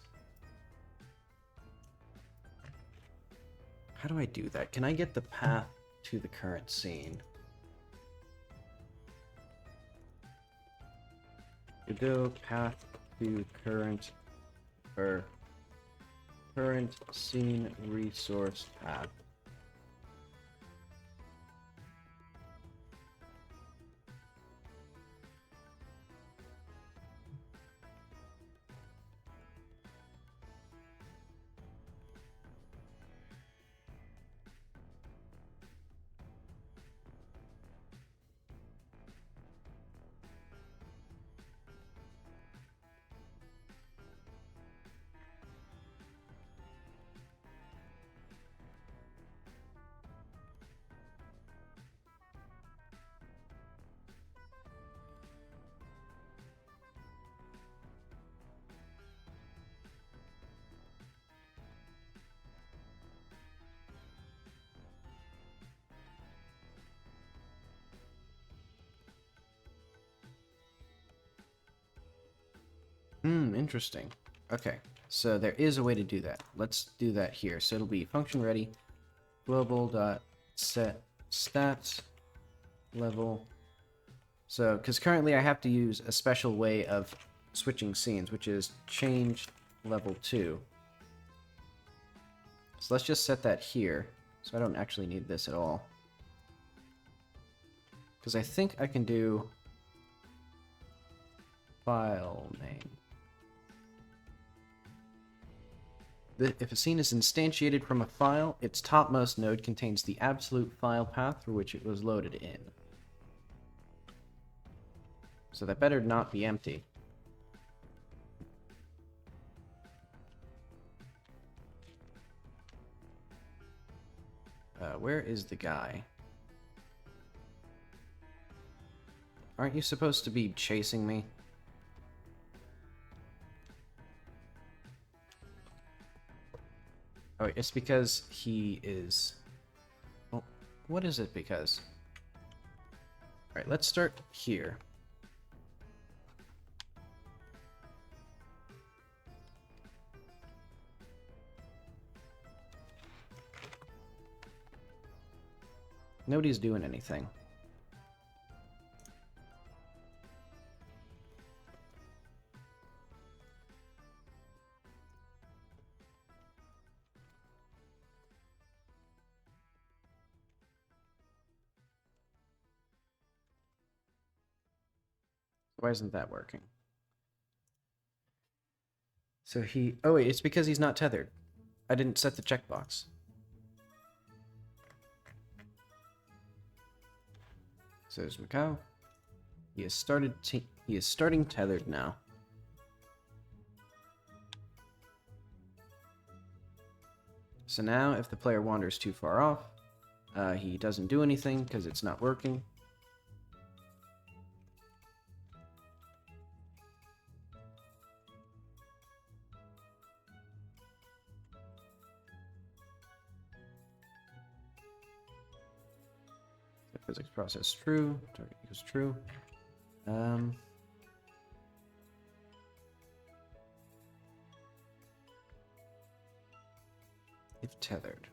How do I do that? Can I get the path to the current scene? To go path to current or current scene resource path. Interesting. Okay, so there is a way to do that. Let's do that here. So it'll be function ready global dot set stats level. So, because currently I have to use a special way of switching scenes, which is change level 2. So let's just set that here. So I don't actually need this at all. Because I think I can do file name. If a scene is instantiated from a file, its topmost node contains the absolute file path for which it was loaded in. So that better not be empty. Where is the guy? Aren't you supposed to be chasing me? Oh, it's because he is... Well, what is it because? Alright, let's start here. Nobody's doing anything. Why isn't that working? So he... Oh wait, it's because he's not tethered. I didn't set the checkbox. So there's Macau. He has started. He is starting tethered now. So now, if the player wanders too far off, he doesn't do anything because it's not working. Physics process true. Target equals true. If tethered.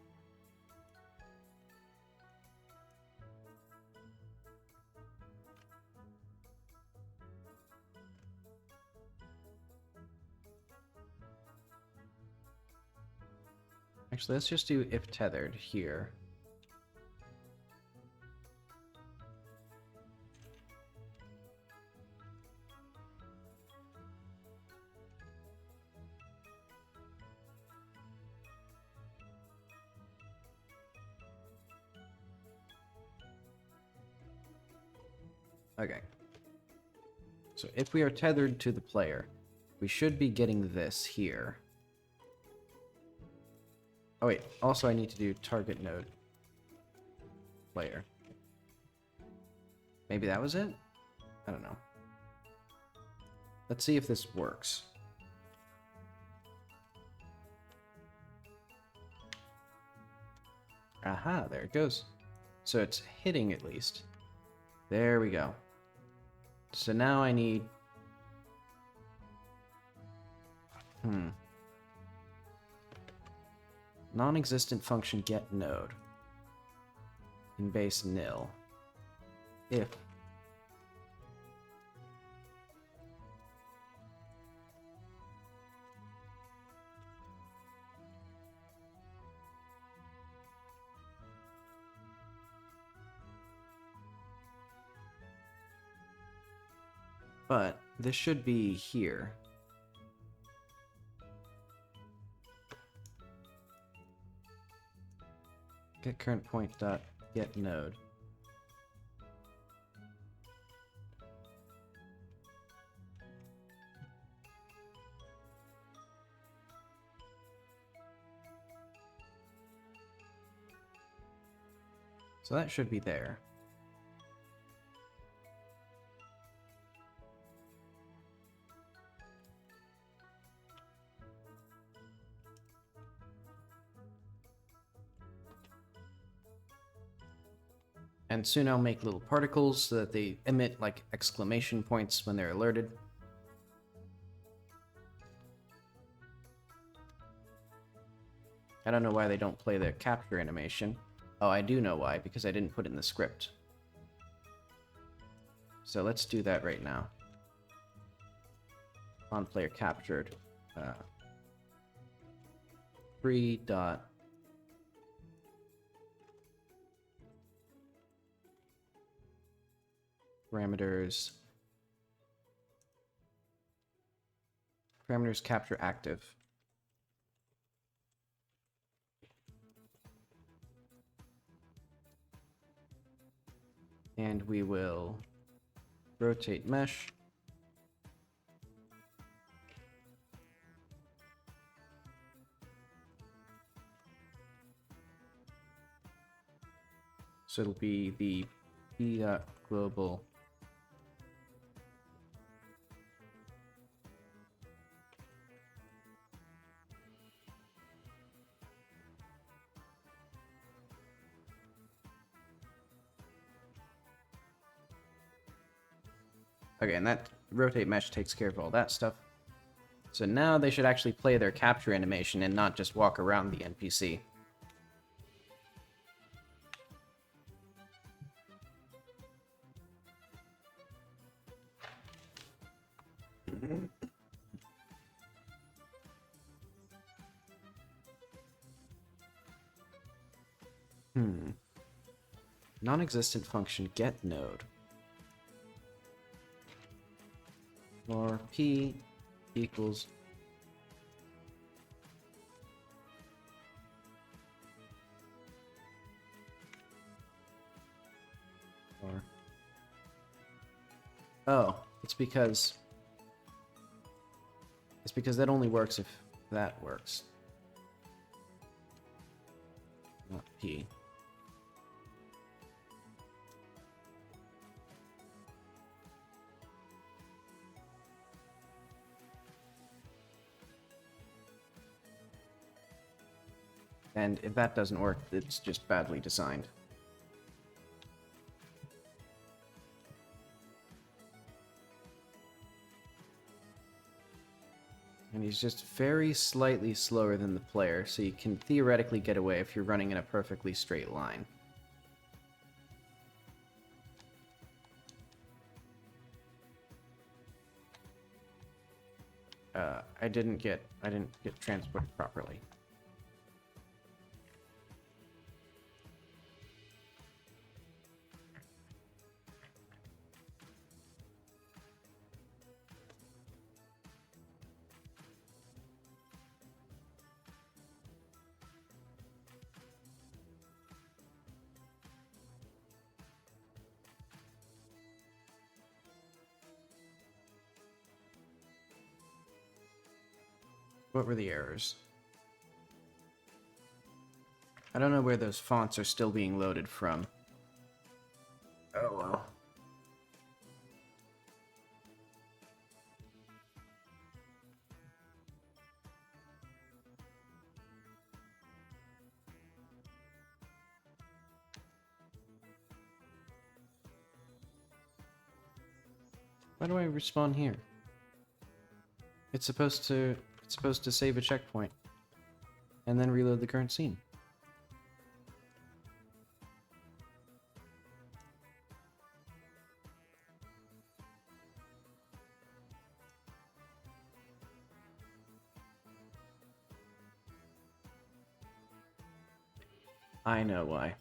Actually, let's just do if tethered here. Okay. So if we are tethered to the player, we should be getting this here. Oh wait, also I need to do target node player. Maybe that was it? I don't know. Let's see if this works. Aha, there it goes. So it's hitting at least. There we go. So now I need... Non-existent function get node. In base nil. If. But this should be here. Get current point dot get node. So that should be there. And soon I'll make little particles so that they emit like exclamation points when they're alerted. I don't know why they don't play their capture animation. Oh, I do know why, because I didn't put it in the script. So let's do that right now. On player captured. Free dot parameters capture active. And we will rotate mesh. So it'll be the p.global Okay, and that rotate mesh takes care of all that stuff. So now they should actually play their capture animation and not just walk around the NPC. Non-existent function get node. Or p equals or oh, it's because that only works if that works. Not p. And if that doesn't work, it's just badly designed. And he's just very slightly slower than the player, so you can theoretically get away if you're running in a perfectly straight line. I didn't get transported properly. What were the errors? I don't know where those fonts are still being loaded from. Oh well. Why do I respawn here? It's supposed to save a checkpoint and then reload the current scene. I know why.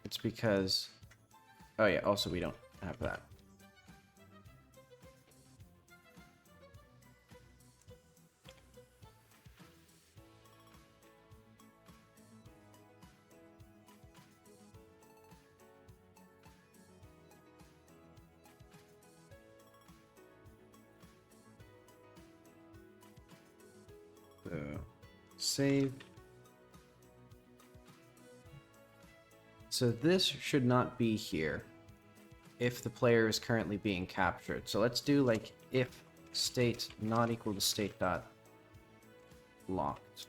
It's because... Oh yeah, also we don't have that. So, save. So this should not be here if the player is currently being captured. So let's do like if state not equal to state dot locked.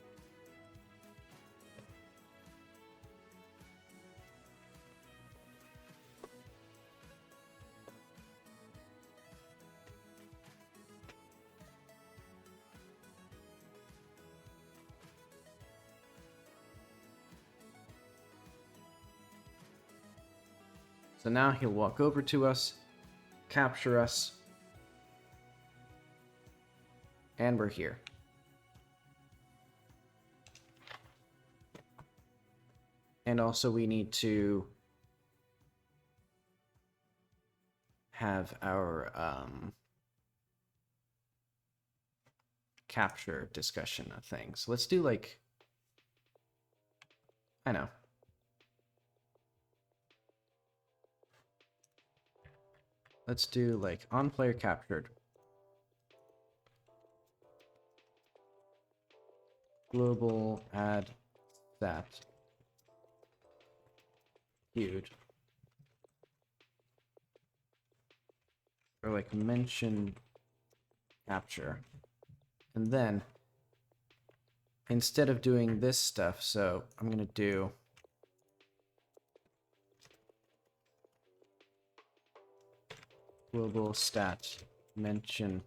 So now he'll walk over to us, capture us, and we're here. And also we need to have our capture discussion of things. Let's do like, I know. Let's do like on player captured. Global add stat. Huge. Or like mention capture. And then instead of doing this stuff, so I'm gonna do global stat mention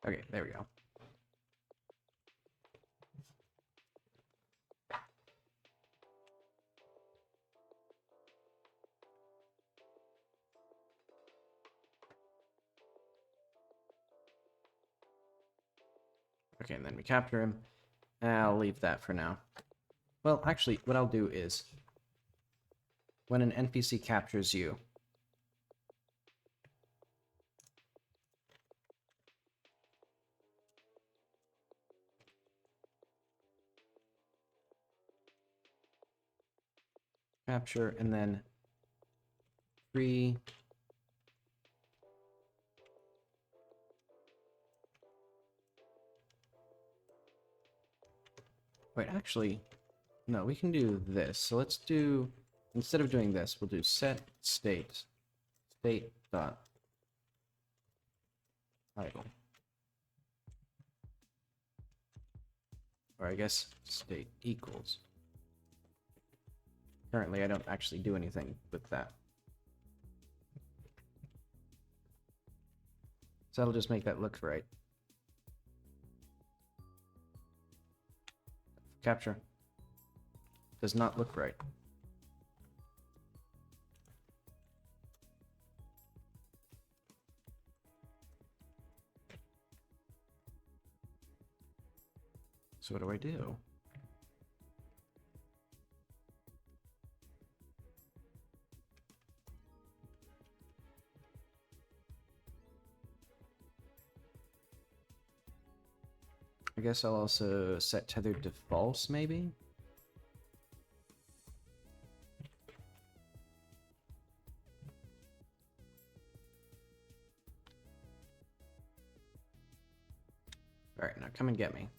okay, there we go. Okay, and then we capture him. I'll leave that for now. Well, actually, what I'll do is, when an NPC captures you, capture, and then free wait, actually, no, we can do this. So let's do, instead of doing this, we'll do set state dot title. Or I guess state equals. Currently, I don't actually do anything with that. So that'll just make that look right. Capture. Does not look right. So what do I do? I guess I'll also set tethered to false, maybe? Alright, now come and get me.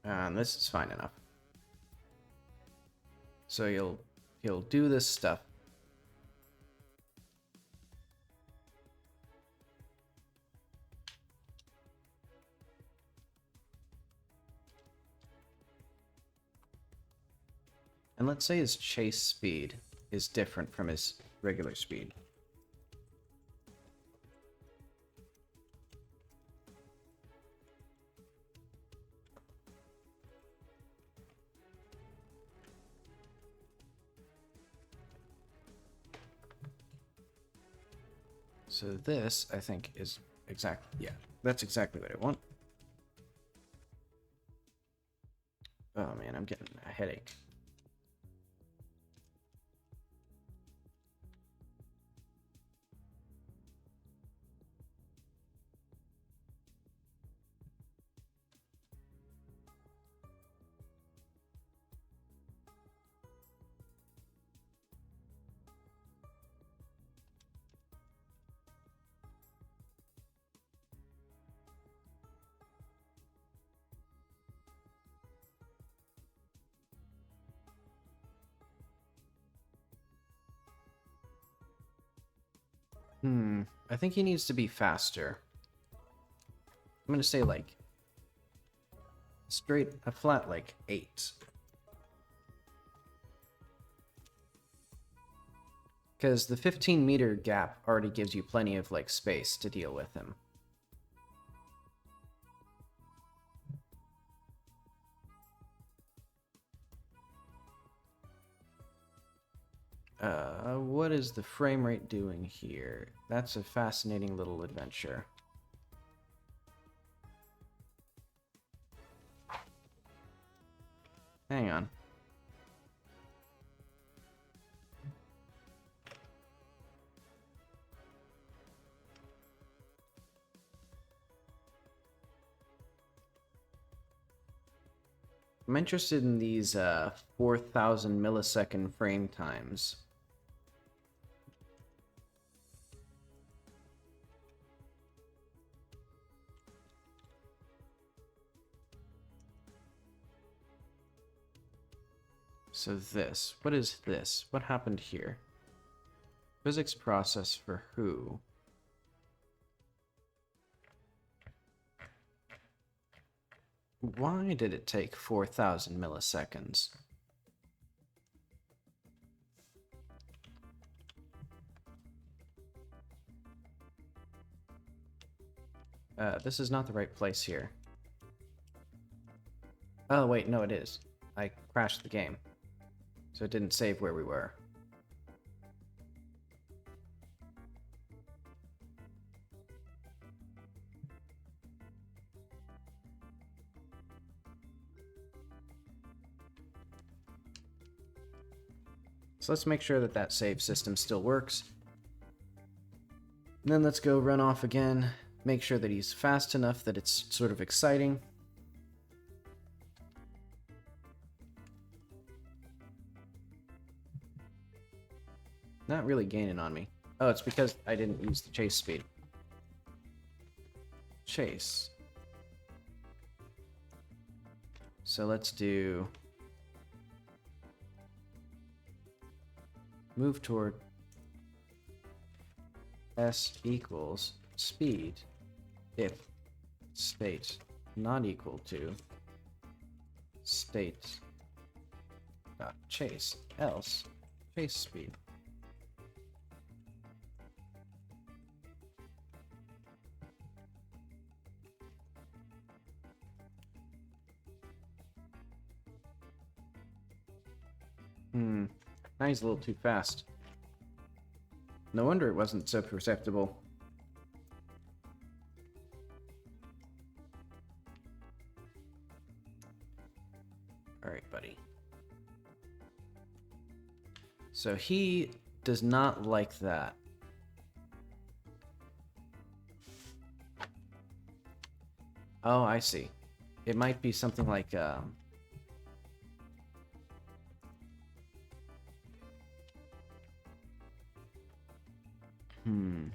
And this is fine enough. So you'll do this stuff. And let's say his chase speed is different from his regular speed. So this, I think, is yeah, that's exactly what I want. Oh man, I'm getting a headache. I think he needs to be faster. I'm gonna say like a flat like 8. Because the 15-meter gap already gives you plenty of like space to deal with him. What is the frame rate doing here? That's a fascinating little adventure. Hang on. I'm interested in these 4,000 millisecond frame times. So this, what is this? What happened here? Physics process for who? Why did it take 4,000 milliseconds? This is not the right place here. Oh, wait, no, it is. I crashed the game. So it didn't save where we were. So let's make sure that that save system still works. And then let's go run off again. Make sure that he's fast enough that it's sort of exciting. Not really gaining on me. Oh, it's because I didn't use the chase speed. Chase. So let's do... move toward s equals speed if state not equal to state dot chase, else chase speed. Now he's a little too fast. No wonder it wasn't so perceptible. So he does not like that. Oh, I see. It might be something like, hmm.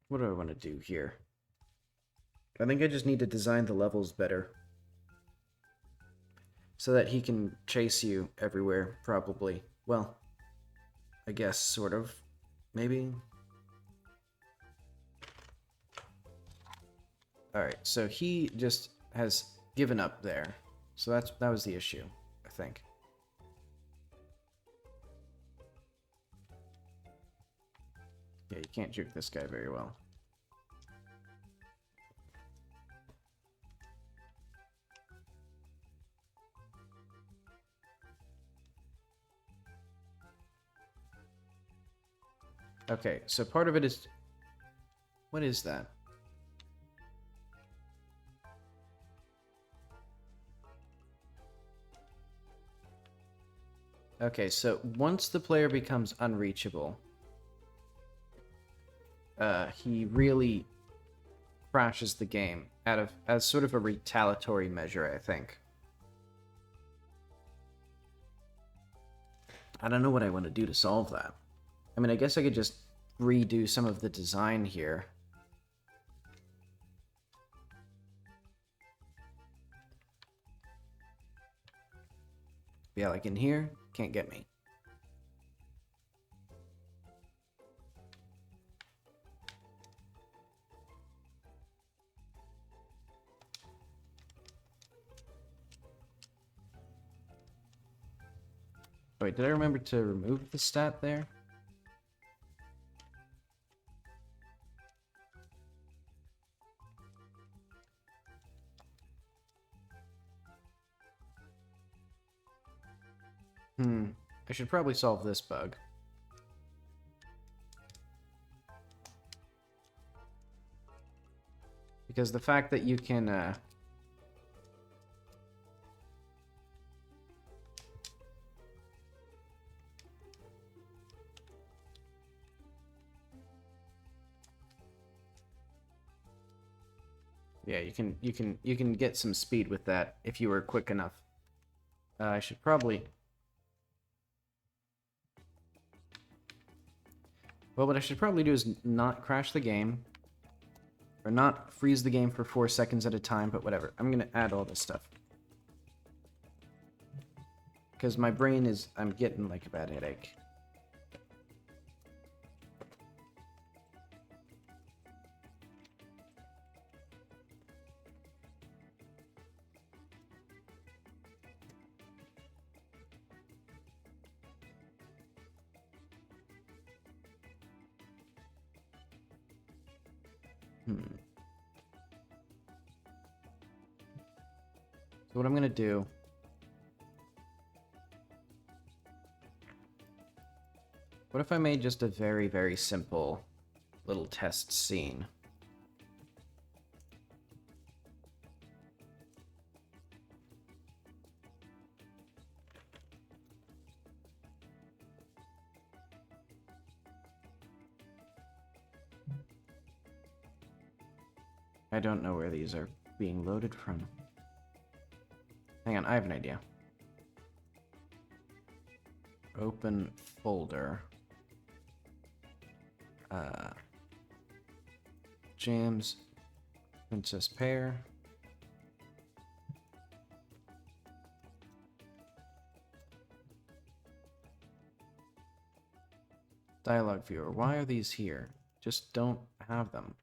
What do I want to do here? I think I just need to design the levels better. So that he can chase you everywhere, probably. Well, I guess, sort of. Maybe? Alright, so he just has given up there. So that was the issue, I think. Yeah, you can't juke this guy very well. Okay, so part of it is... What is that? Okay, so once the player becomes unreachable, he really crashes the game as sort of a retaliatory measure, I think. I don't know what I want to do to solve that. I mean, I guess I could just redo some of the design here. Yeah, like in here, can't get me. Wait, did I remember to remove the stat there? I should probably solve this bug. Because the fact that you can, yeah, you can get some speed with that if you were quick enough. I should probably... Well, what I should probably do is not crash the game. Or not freeze the game for 4 seconds at a time, but whatever. I'm gonna add all this stuff. Because my brain is... I'm getting like a bad headache. So what I'm gonna do... What if I made just a very, very simple little test scene? I don't know where these are being loaded from. Hang on, I have an idea. Open folder. Jams. Princess Pear. Dialogue viewer. Why are these here? Just don't have them.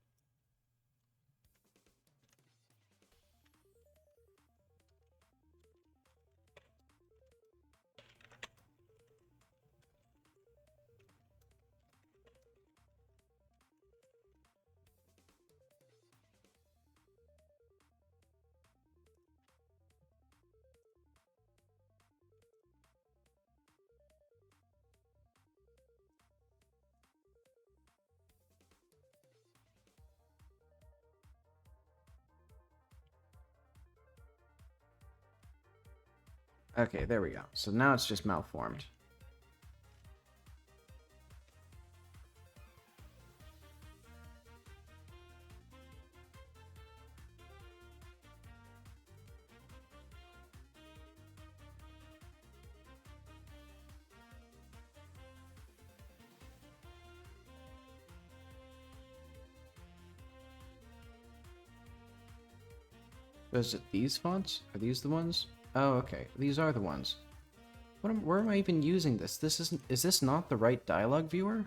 Okay, there we go. So now it's just malformed. Is it these fonts? Are these the ones? Oh, okay. These are the ones. Where am I even using this? Is this not the right dialogue viewer?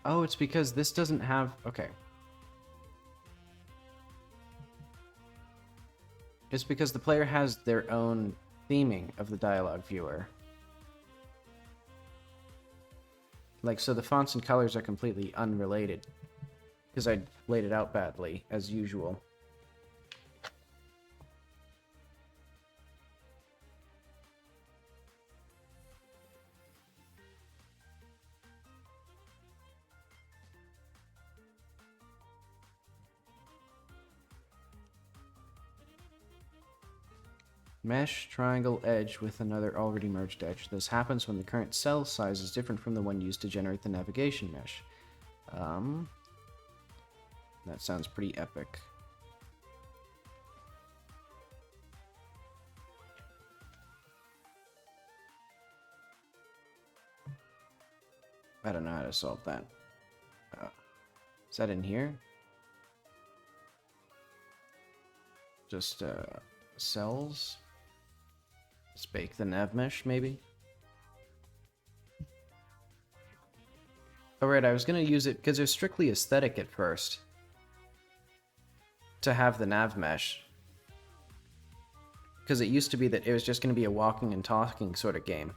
Oh, it's because this doesn't have... Okay. It's because the player has their own theming of the dialogue viewer. Like, so the fonts and colors are completely unrelated. Because I laid it out badly, as usual. Mesh, triangle, edge with another already merged edge. This happens when the current cell size is different from the one used to generate the navigation mesh. That sounds pretty epic. I don't know how to solve that. Is that in here? Just, cells? Let's bake the nav mesh, maybe? Alright, I was gonna use it because it was strictly aesthetic at first. To have the nav mesh. Because it used to be that it was just gonna be a walking and talking sort of game.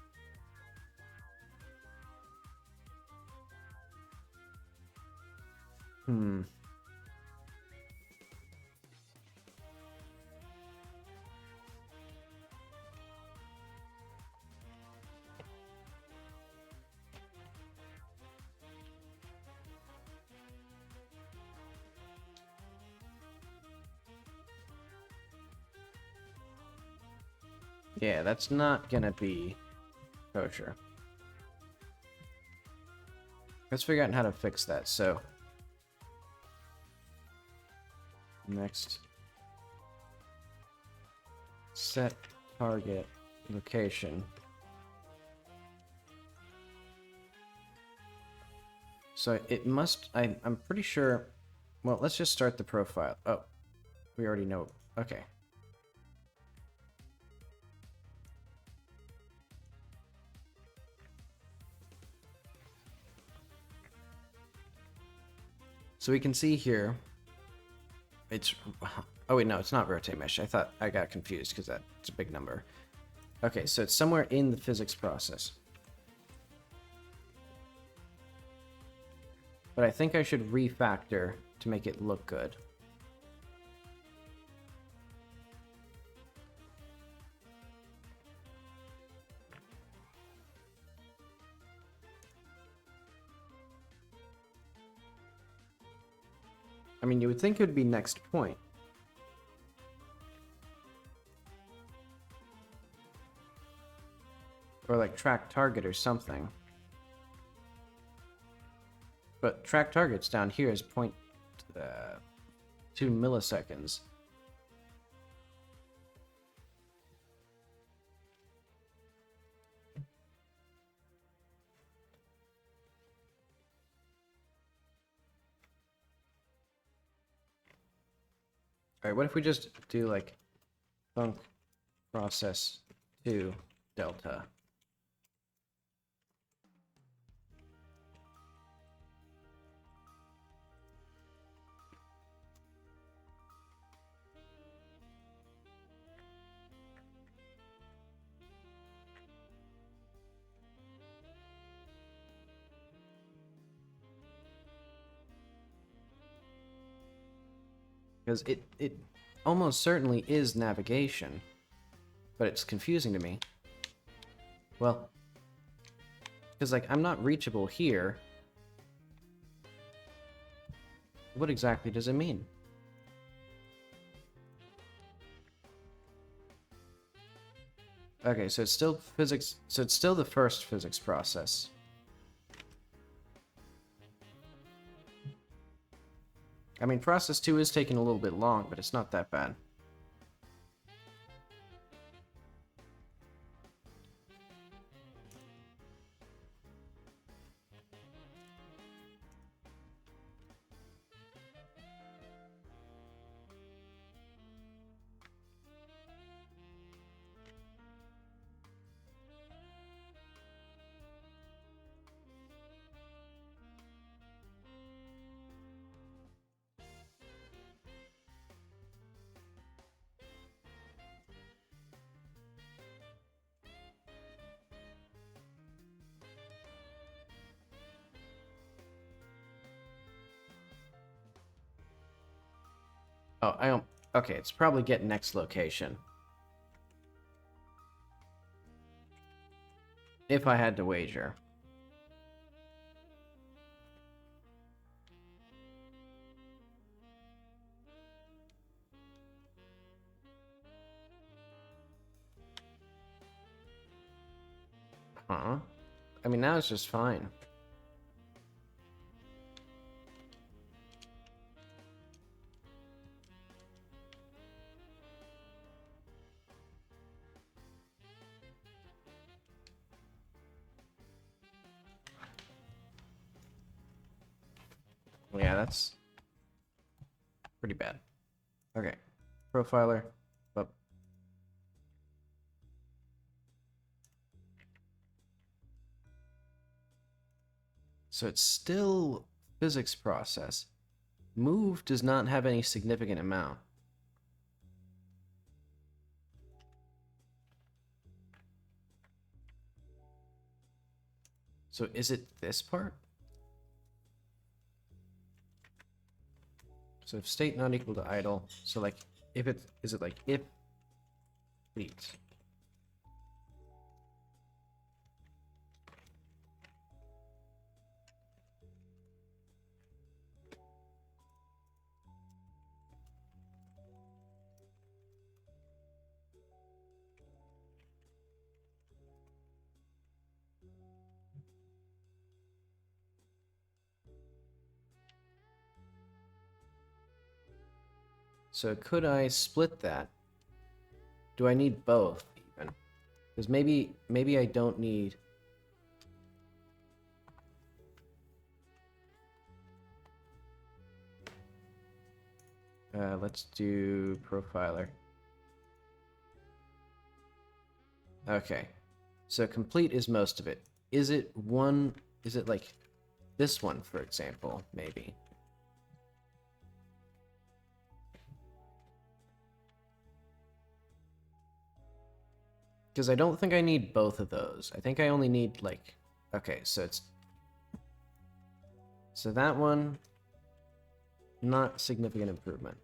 Yeah, that's not gonna be kosher. Let's figure out how to fix that, so... Next. Set target location. So it must... I'm pretty sure... Well, let's just start the profile. Oh, we already know. Okay. So we can see here, it's, oh wait, no, it's not rotate mesh. I thought I got confused because that's a big number. Okay, so it's somewhere in the physics process. But I think I should refactor to make it look good. I mean, you would think it would be next point. Or like track target or something. But track target's down here is 0.2 milliseconds. Alright, what if we just do like func process 2 delta? Because it almost certainly is navigation, but it's confusing to me. Well, Because, like, I'm not reachable here. What exactly does it mean? Okay, so it's still physics... So it's still the first physics process. I mean, process 2 is taking a little bit long, but it's not that bad. Oh, I don't... Okay, it's probably getting next location. If I had to wager. Huh? I mean, now it's just fine. Yeah, that's pretty bad. Okay. Profiler. Up. So it's still physics process. Move does not have any significant amount. So is it this part? So if state not equal to idle, so like if it is it like if complete. So could I split that? Do I need both even? Because maybe I don't need. Let's do profiler. Okay. So complete is most of it. Is it one? Is it like this one, for example? Maybe. Because I don't think I need both of those. I think I only need, like... Okay, so it's... So that one... Not significant improvement.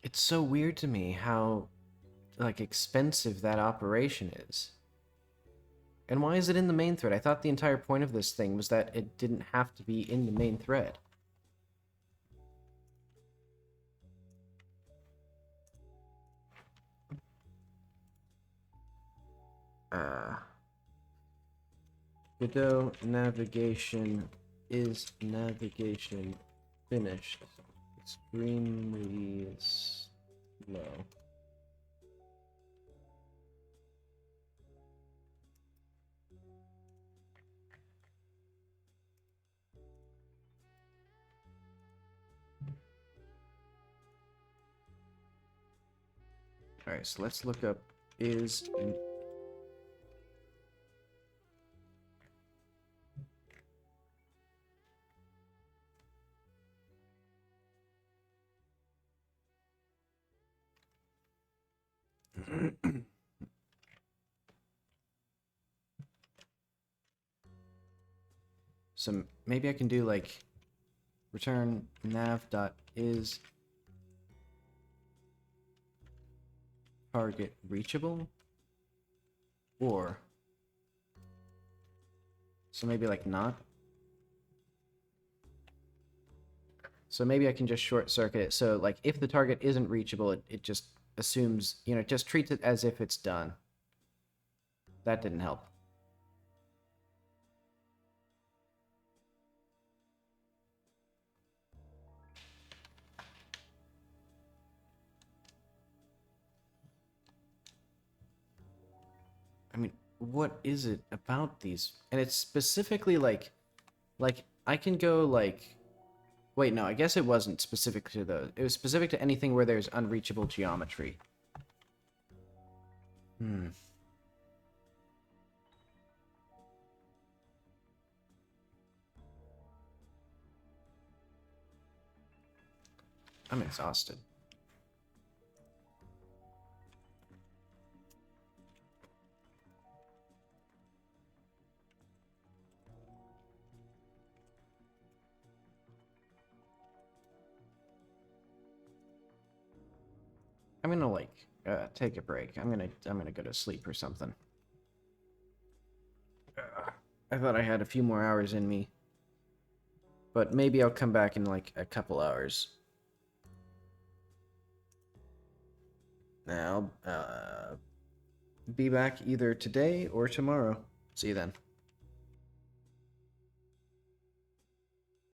It's so weird to me how, like, expensive that operation is. And why is it in the main thread? I thought the entire point of this thing was that it didn't have to be in the main thread. Godot navigation is navigation finished. Extremely slow. Alright, so let's look up is... So maybe I can do like return nav.is target reachable, or so maybe like not. So maybe I can just short circuit it. So like if the target isn't reachable, it just assumes, you know, it just treats it as if it's done. That didn't help. I mean, what is it about these? And it's specifically like I can go like, wait, no, I guess it wasn't specific to those. It was specific to anything where there's unreachable geometry. Hmm. I'm exhausted. I'm gonna like take a break. I'm gonna go to sleep or something. I thought I had a few more hours in me, but maybe I'll come back in like a couple hours. Now, be back either today or tomorrow. See you then.